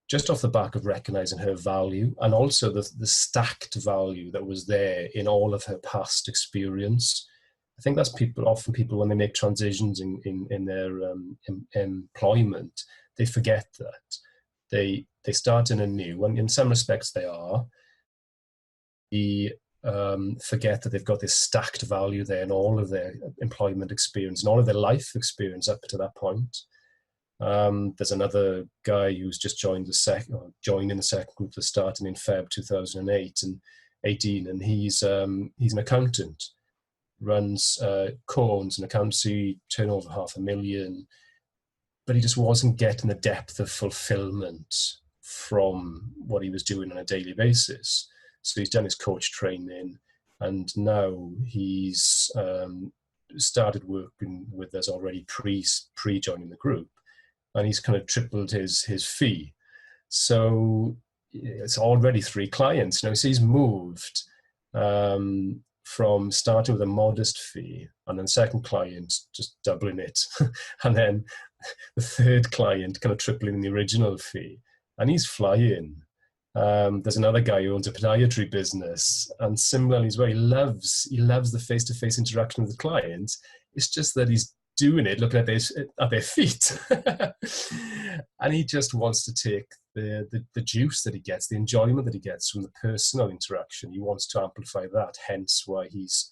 just off the back of recognizing her value, and also the stacked value that was there in all of her past experience. I think that's often people when they make transitions in their employment, they forget that they start in a new, and in some respects they are. Forget that they've got this stacked value there in all of their employment experience and all of their life experience up to that point. There's another guy who's just joined the second group that's starting in Feb 2018, and he's an accountant, runs co-owns an accountancy, turnover $500,000, but he just wasn't getting the depth of fulfillment from what he was doing on a daily basis. So he's done his coach training, and now he's started working with us already pre-joining the group, and he's kind of tripled his fee. So it's already 3 clients. So he's moved from starting with a modest fee, and then second client just doubling it, and then the third client kind of tripling the original fee, and he's flying. There's another guy who owns a podiatry business, and similarly as well, he loves the face-to-face interaction with the clients. It's just that he's doing it looking at their feet, and he just wants to take the juice that he gets, the enjoyment that he gets from the personal interaction. He wants to amplify that, hence why he's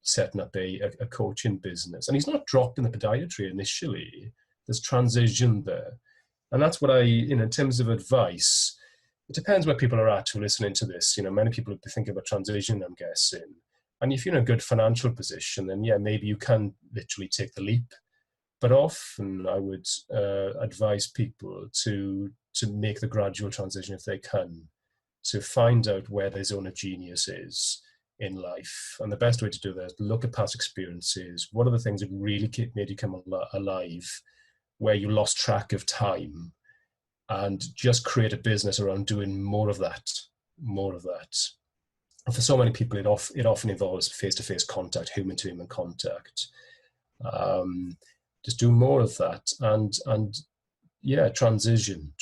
setting up a coaching business. And he's not dropping the podiatry initially. There's transition there. And that's what in terms of advice, it depends where people are at who are listening to this. Many people would be thinking about transition, I'm guessing. And if you're in a good financial position, then yeah, maybe you can literally take the leap. But often I would advise people to make the gradual transition if they can, to find out where their zone of genius is in life. And the best way to do that is look at past experiences. What are the things that really made you come alive, where you lost track of time, and just create a business around doing more of that. And for so many people, it often involves face-to-face contact, human-to-human contact. Just do more of that, and yeah, transition,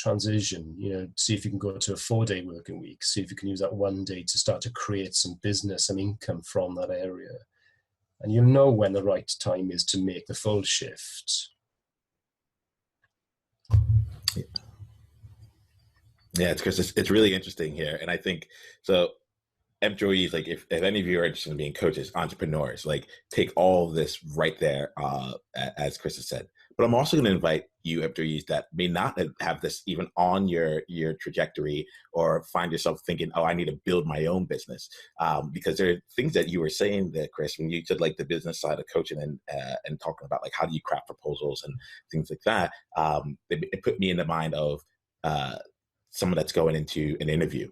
see if you can go to a 4-day working week, see if you can use that one day to start to create some business, some income from that area. And you'll know when the right time is to make the full shift. Yeah, it's because it's really interesting here. And I think so employees, like if any of you are interested in being coaches, entrepreneurs, like take all of this right there, as Chris has said. But I'm also going to invite you employees that may not have this even on your trajectory, or find yourself thinking, oh, I need to build my own business. Because there are things that you were saying there, Chris, when you said like the business side of coaching and talking about like how do you craft proposals and things like that. It put me in the mind of someone that's going into an interview,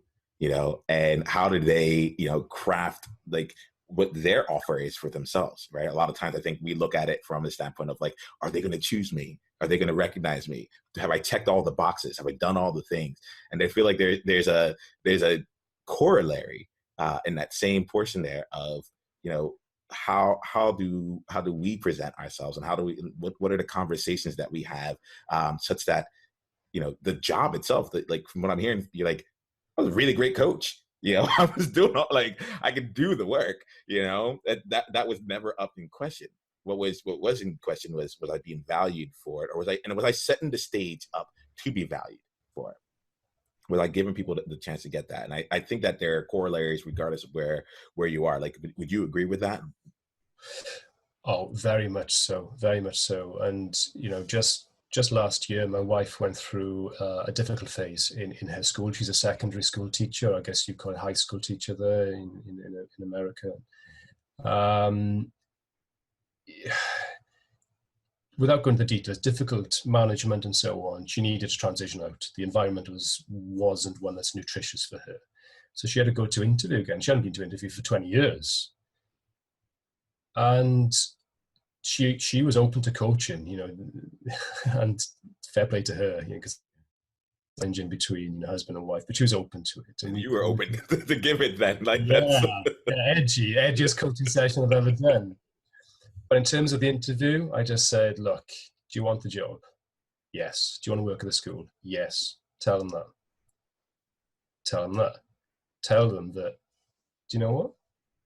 and how do they, craft like what their offer is for themselves, right? A lot of times I think we look at it from the standpoint of like, are they going to choose me? Are they going to recognize me? Have I checked all the boxes? Have I done all the things? And I feel like there's a corollary in that same portion there of, how do we present ourselves, and how do we, what are the conversations that we have, such that, the job itself, that like from what I'm hearing, you're like, I was a really great coach. I was doing like I could do the work. That was never up in question. What was in question was I being valued for it, or was I setting the stage up to be valued for it? Was I giving people the chance to get that? And I think that there are corollaries regardless of where you are. Like, would you agree with that? Oh, very much so, very much so. And just last year, my wife went through a difficult phase in her school. She's a secondary school teacher. I guess you call it high school teacher there in America. Without going into the details, difficult management and so on. She needed to transition out. The environment wasn't one that's nutritious for her. So she had to go to interview again. She hadn't been to interview for 20 years. And she was open to coaching, and fair play to her, because engine between husband and wife, but she was open to it. And you were open to give it then, like edgiest coaching session I've ever done. But in terms of the interview, I just said, look, do you want the job? Yes. Do you want to work at the school? Yes. Tell them that. Tell them that. Tell them that, do you know what?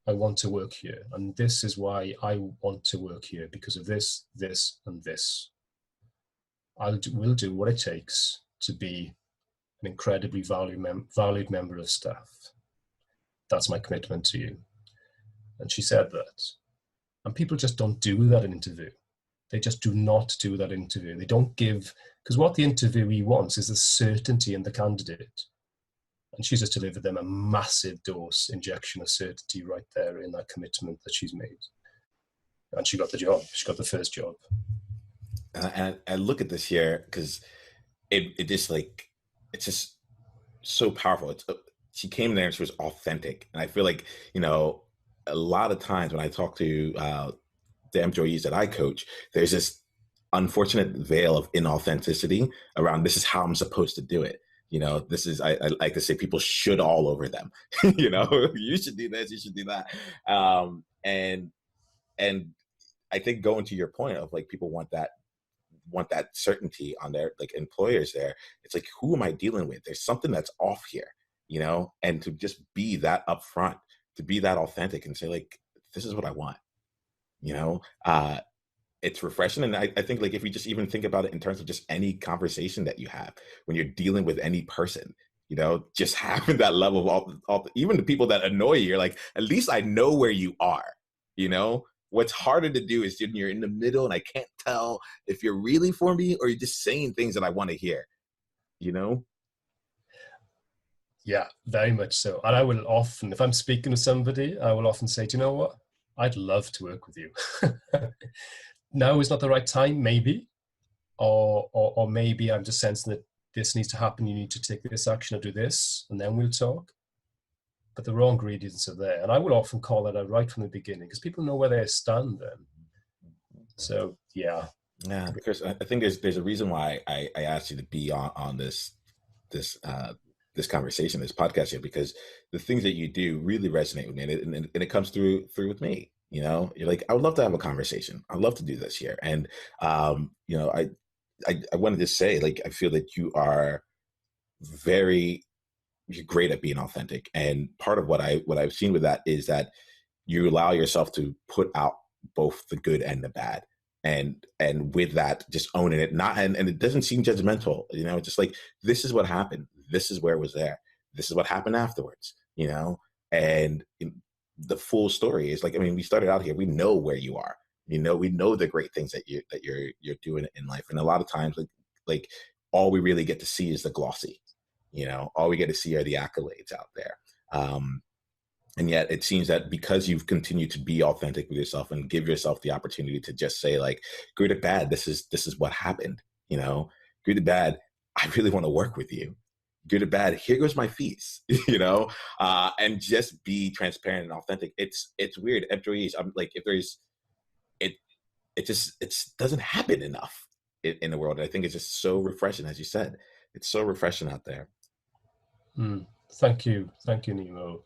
I want to work here. And this is why I want to work here, because of this, this, and this. We'll do what it takes to be an incredibly valued member of staff. That's my commitment to you. And she said that. And people just don't do that in interview. They just do not do that interview. They don't give, because what the interviewee wants is the certainty in the candidate. And she's just delivered them a massive dose injection of certainty right there in that commitment that she's made. And she got the job. She got the first job. And I look at this here because it just like, it's just so powerful. She came there and she was authentic. And I feel like, a lot of times when I talk to the employees that I coach, there's this unfortunate veil of inauthenticity around, this is how I'm supposed to do it. This is, I like to say, people should all over them. You should do this, you should do that. And I think going to your point of like, people want that certainty on their like employers there. It's like, who am I dealing with? There's something that's off here, and to just be that upfront, to be that authentic and say like, this is what I want, it's refreshing. And I think like, if we just even think about it in terms of just any conversation that you have when you're dealing with any person, just having that level of all even the people that annoy you, you're like, at least I know where you are. What's harder to do is when you're in the middle and I can't tell if you're really for me or you're just saying things that I want to hear, Yeah, very much so. And I will often, if I'm speaking to somebody, I will often say, do you know what? I'd love to work with you. Now is not the right time, maybe. Or maybe I'm just sensing that this needs to happen. You need to take this action or do this, and then we'll talk. But the raw ingredients are there. And I will often call that out right from the beginning because people know where they stand then. So, yeah. Yeah, because I think there's a reason why I asked you to be on this conversation, this podcast here, because the things that you do really resonate with me, and it comes through with me. You're like, I would love to have a conversation. I'd love to do this here, and I wanted to say, like, I feel that you're great at being authentic. And part of what I've seen with that is that you allow yourself to put out both the good and the bad. And with that, just owning it, not, and it doesn't seem judgmental, just like, this is what happened. This is where it was there. This is what happened afterwards, and the full story is like, I mean, we started out here, we know where you are, we know the great things that you're doing in life. And a lot of times, like all we really get to see is the glossy, all we get to see are the accolades out there. And yet it seems that because you've continued to be authentic with yourself and give yourself the opportunity to just say, like, good or bad, this is what happened, good or bad, I really want to work with you. Good or bad, here goes my fees, and just be transparent and authentic. It's weird. Employees, I'm like, if there's, it doesn't happen enough in the world. I think it's just so refreshing, as you said. It's so refreshing out there. Thank you, Niiamah.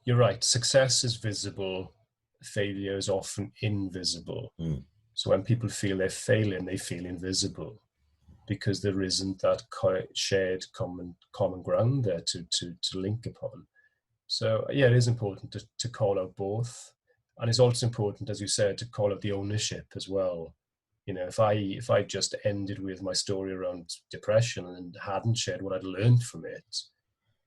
You're right. Success is visible. Failure is often invisible. So when people feel they're failing, they feel invisible because there isn't that shared common ground there to link upon. So yeah, it is important to call out both. And it's also important, as you said, to call out the ownership as well. If I just ended with my story around depression and hadn't shared what I'd learned from it,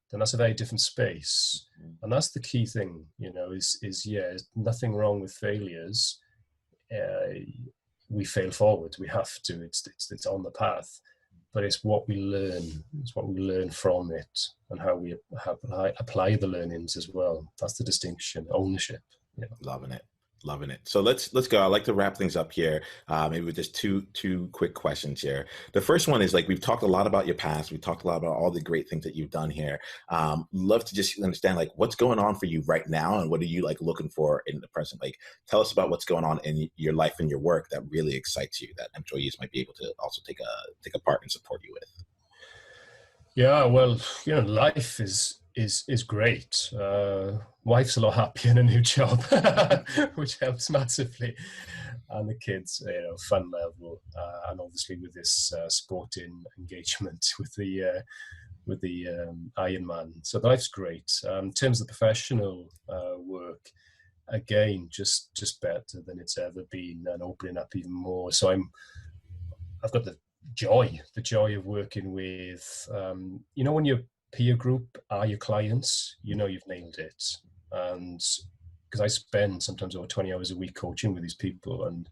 then that's a very different space. And that's the key thing, is nothing wrong with failures. We fail forward. We have to. It's on the path, but it's what we learn. It's what we learn from it, and how we apply the learnings as well. That's the distinction. Ownership. Yeah. Loving it. So let's go. I'd like to wrap things up here. Maybe with just two quick questions here. The first one is, like, we've talked a lot about your past. We've talked a lot about all the great things that you've done here. Love to just understand, like, what's going on for you right now, and what are you, like, looking for in the present? Like, tell us about what's going on in your life and your work that really excites you, that employees might be able to also take a part and support you with. Yeah, well, life is great. Wife's a lot happier in a new job, which helps massively, and the kids, fun level, and obviously with this sporting engagement with the Ironman. So life's great. In terms of professional work, again, just better than it's ever been, and opening up even more. So I've got the joy of working with, when your peer group are your clients, you've nailed it. And because I spend sometimes over 20 hours a week coaching with these people, and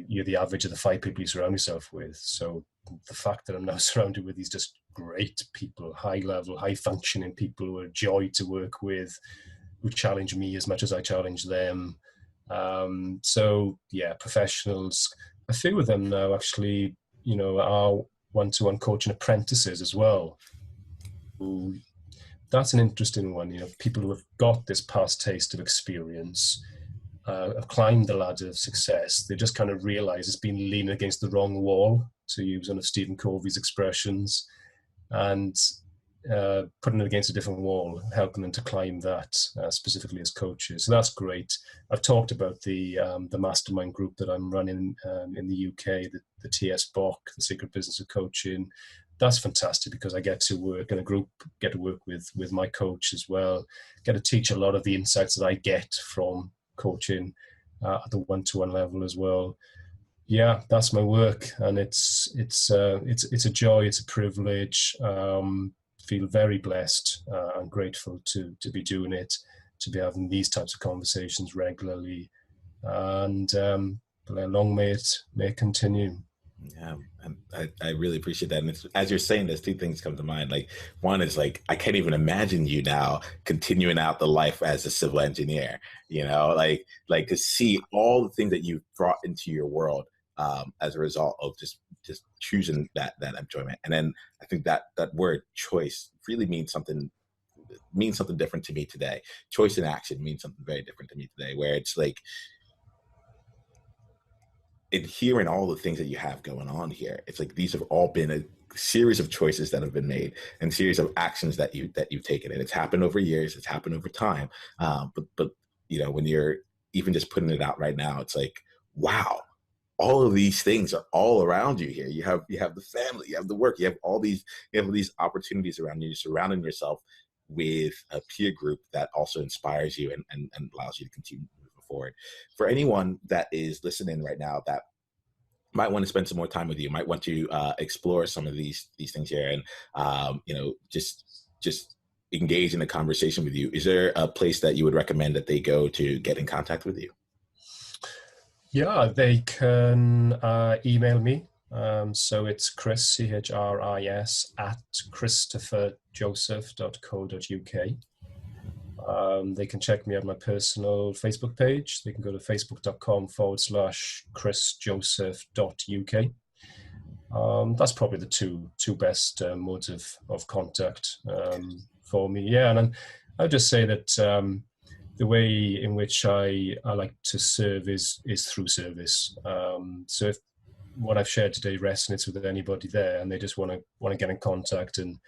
you're the average of the 5 people you surround yourself with. So the fact that I'm now surrounded with these just great people, high level, high functioning people who are a joy to work with, who challenge me as much as I challenge them. So yeah, professionals, a few of them now actually, are one-to-one coaching apprentices as well. Ooh, that's an interesting one. People who have got this past taste of experience, have climbed the ladder of success. They just kind of realize it's been leaning against the wrong wall, to use one of Stephen Covey's expressions, and putting it against a different wall, helping them to climb that, specifically as coaches. So that's great. I've talked about the mastermind group that I'm running in the UK, the TS BOC, the Secret Business of Coaching. That's fantastic because I get to work in a group, get to work with my coach as well, get to teach a lot of the insights that I get from coaching at the one-to-one level as well. Yeah, that's my work, and it's a joy, it's a privilege. Feel very blessed and grateful to be doing it, to be having these types of conversations regularly, and long may it continue. Yeah, and I really appreciate that. And as you're saying this, 2 things come to mind. Like, one is, like, I can't even imagine you now continuing out the life as a civil engineer, like to see all the things that you've brought into your world as a result of just choosing that enjoyment. And then I think that word choice really means something different to me today. Choice and action means something very different to me today, where it's like, in hearing all the things that you have going on here, it's like these have all been a series of choices that have been made and series of actions that you've taken, and it's happened over years, it's happened over time. But when you're even just putting it out right now, it's like, wow, all of these things are all around you here. You have the family, you have the work, you have these opportunities around you. You're surrounding yourself with a peer group that also inspires you and allows you to continue moving forward. For anyone that is listening right now that might want to spend some more time with you, might want to explore some of these things here, and just engage in a conversation with you, is there a place that you would recommend that they go to get in contact with you? Yeah, they can email me. So it's Chris, CHRIS, at christopherjoseph.co.uk. They can check me out on my personal Facebook page. They can go to facebook.com/chrisjoseph.uk. That's probably the two best modes of contact for me. Yeah, and I'll just say that the way in which I like to serve is through service. So if what I've shared today resonates with anybody there, and they just want to get in contact, and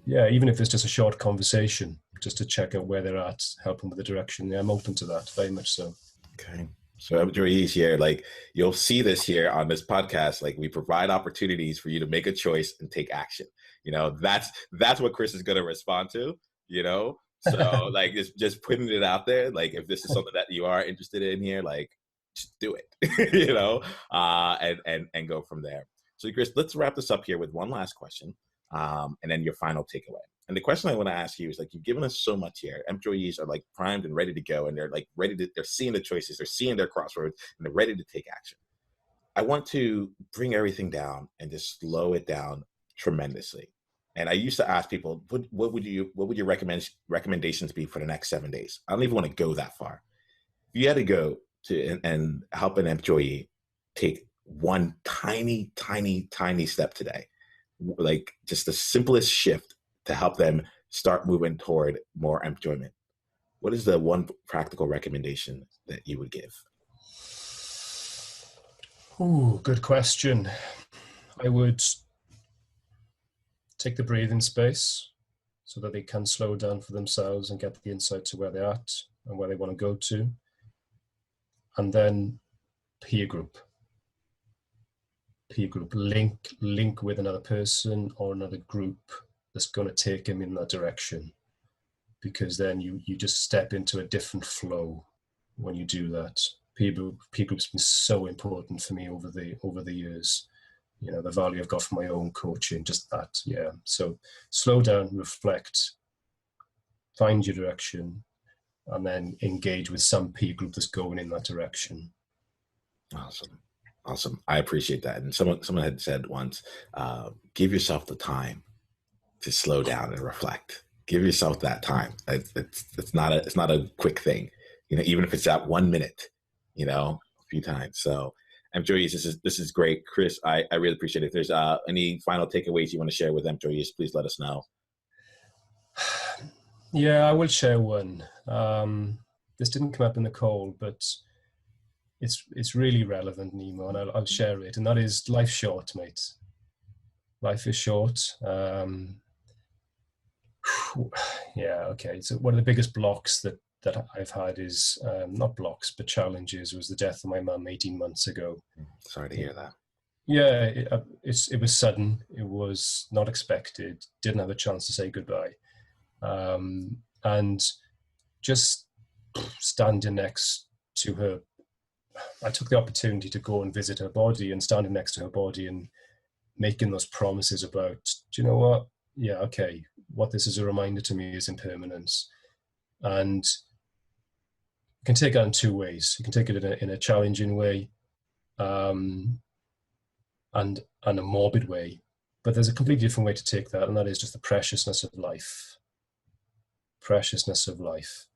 yeah, even if it's just a short conversation, just to check out where they're at, help them with the direction, yeah, I'm open to that, very much so. Okay. So employees here, like, you'll see this here on this podcast, like, we provide opportunities for you to make a choice and take action. That's what Chris is going to respond to, so like, just putting it out there, like, if this is something that you are interested in here, like, just do it, and go from there. So Chris, let's wrap this up here with one last question, and then your final takeaway. And the question I want to ask you is, like, you've given us so much here. Employees are like primed and ready to go, and they're like they're seeing the choices, they're seeing their crossroads, and they're ready to take action. I want to bring everything down and just slow it down tremendously. And I used to ask people, what would your recommendations be for the next 7 days? I don't even want to go that far. If you had to go to and help an employee take one tiny, tiny, tiny step today, like just the simplest shift to help them start moving toward more enjoyment, what is the one practical recommendation that you would give? Ooh, good question. I would take the breathing space so that they can slow down for themselves and get the insight to where they're at and where they want to go to. And then peer group, link with another person or another group that's going to take them in that direction, because then you just step into a different flow when you do that. Peer group's been so important for me over the years. The value I've got from my own coaching, just that. Yeah. So slow down, reflect, find your direction, and then engage with some peer group that's going in that direction. Awesome. I appreciate that. And someone had said once, give yourself the time to slow down and reflect. Give yourself that time. It's not a quick thing, even if it's that 1 minute, a few times. So employees, this is great. Chris, I really appreciate it. If there's any final takeaways you want to share with employees, please let us know. Yeah, I will share one. This didn't come up in the call, but it's really relevant, Niiamah, and I'll share it. And that is, life's short, mate. Life is short. Yeah, okay. So one of the biggest blocks that I've had is, not blocks, but challenges, was the death of my mum 18 months ago. Sorry to hear that. Yeah, it was sudden. It was not expected. Didn't have a chance to say goodbye. And just standing next to her, I took the opportunity to go and visit her body, and standing next to her body and making those promises about, do you know what? Yeah, okay. What this is a reminder to me is impermanence. And you can take it in two ways. You can take it in a challenging way, and a morbid way. But there's a completely different way to take that, and that is just the preciousness of life. Preciousness of life.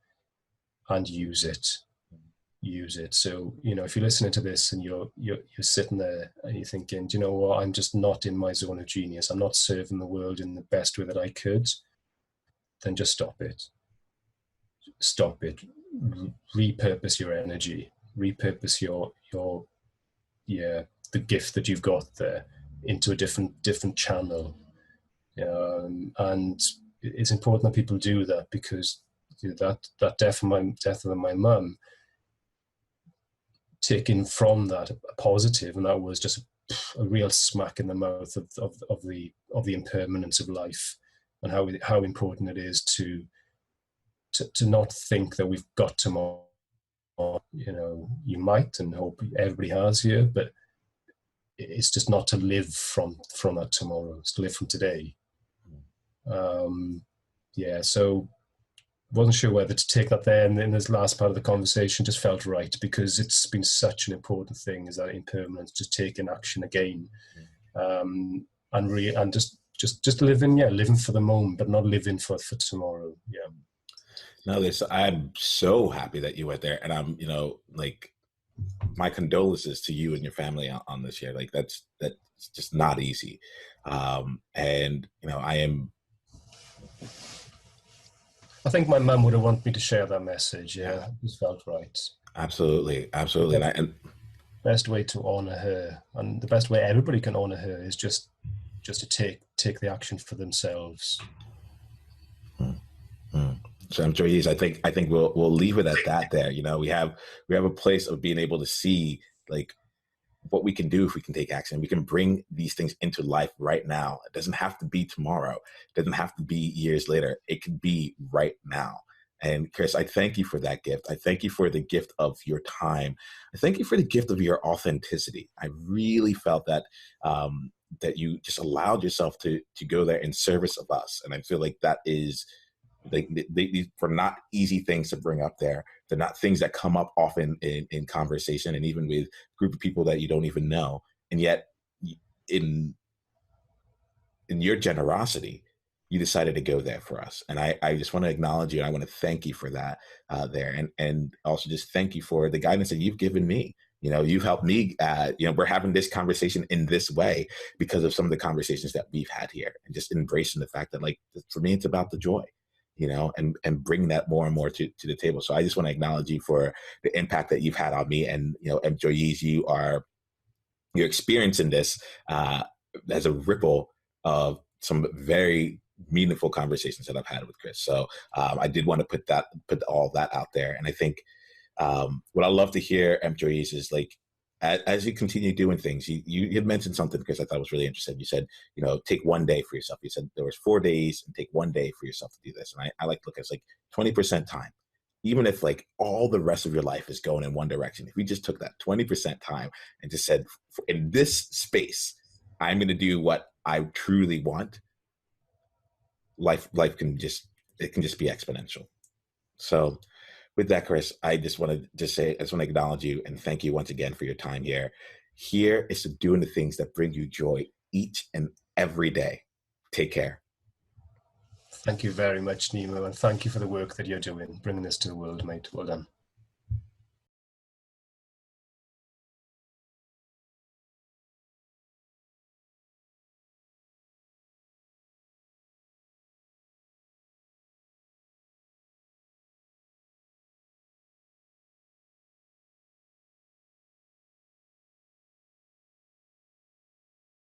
And use it. So, if you're listening to this and you're sitting there and you're thinking, do you know what, I'm just not in my zone of genius, I'm not serving the world in the best way that I could, then just stop it. Repurpose your energy, repurpose the gift that you've got there into a different channel. And it's important that people do that, because that death of my mum, taking from that a positive, and that was just a real smack in the mouth of the impermanence of life, and how important it is to not think that we've got tomorrow. You know, you might, and hope everybody has here, but it's just not to live from that tomorrow. It's to live from today. Yeah, so wasn't sure whether to take that there in this last part of the conversation. Just felt right, because it's been such an important thing, is that impermanence, just taking action again, and just living for the moment, but not living for tomorrow. Yeah. No, I'm so happy that you went there, and I'm, like, my condolences to you and your family on this year. Like, that's just not easy. And I think my mum would have wanted me to share that message. Yeah, it just felt right. Absolutely. And best way to honor her, and the best way everybody can honor her, is just to take the action for themselves. So I'm sure he is. I think we'll leave it at that there. We have a place of being able to see, like, what we can do if we can take action. We can bring these things into life right now. It doesn't have to be tomorrow. It doesn't have to be years later. It can be right now. And Chris, I thank you for that gift. I thank you for the gift of your time. I thank you for the gift of your authenticity. I really felt that that you just allowed yourself to go there in service of us. And I feel like that is, these were not easy things to bring up there. They're not things that come up often in conversation, and even with a group of people that you don't even know. And yet, in your generosity, you decided to go there for us. And I just want to acknowledge you. And I want to thank you for that there. And also just thank you for the guidance that you've given me. You've helped me. We're having this conversation in this way because of some of the conversations that we've had here, and just embracing the fact that, like, for me, it's about the joy. And bring that more and more to the table. So I just want to acknowledge you for the impact that you've had on me. And, employees, you're experiencing this as a ripple of some very meaningful conversations that I've had with Chris. So I did want to put all that out there. And I think what I love to hear, employees, is, like, as you continue doing things, you had mentioned something, because I thought was really interesting. You said, take one day for yourself. You said there was 4 days, and take one day for yourself to do this. And I like to look at it as, like, 20% time. Even if, like, all the rest of your life is going in one direction, if we just took that 20% time and just said, in this space, I'm going to do what I truly want, life can just be exponential. So with that, Chris, I just want to acknowledge you and thank you once again for your time here. Here is to doing the things that bring you joy each and every day. Take care. Thank you very much, Niiamah, and thank you for the work that you're doing, bringing this to the world, mate. Well done.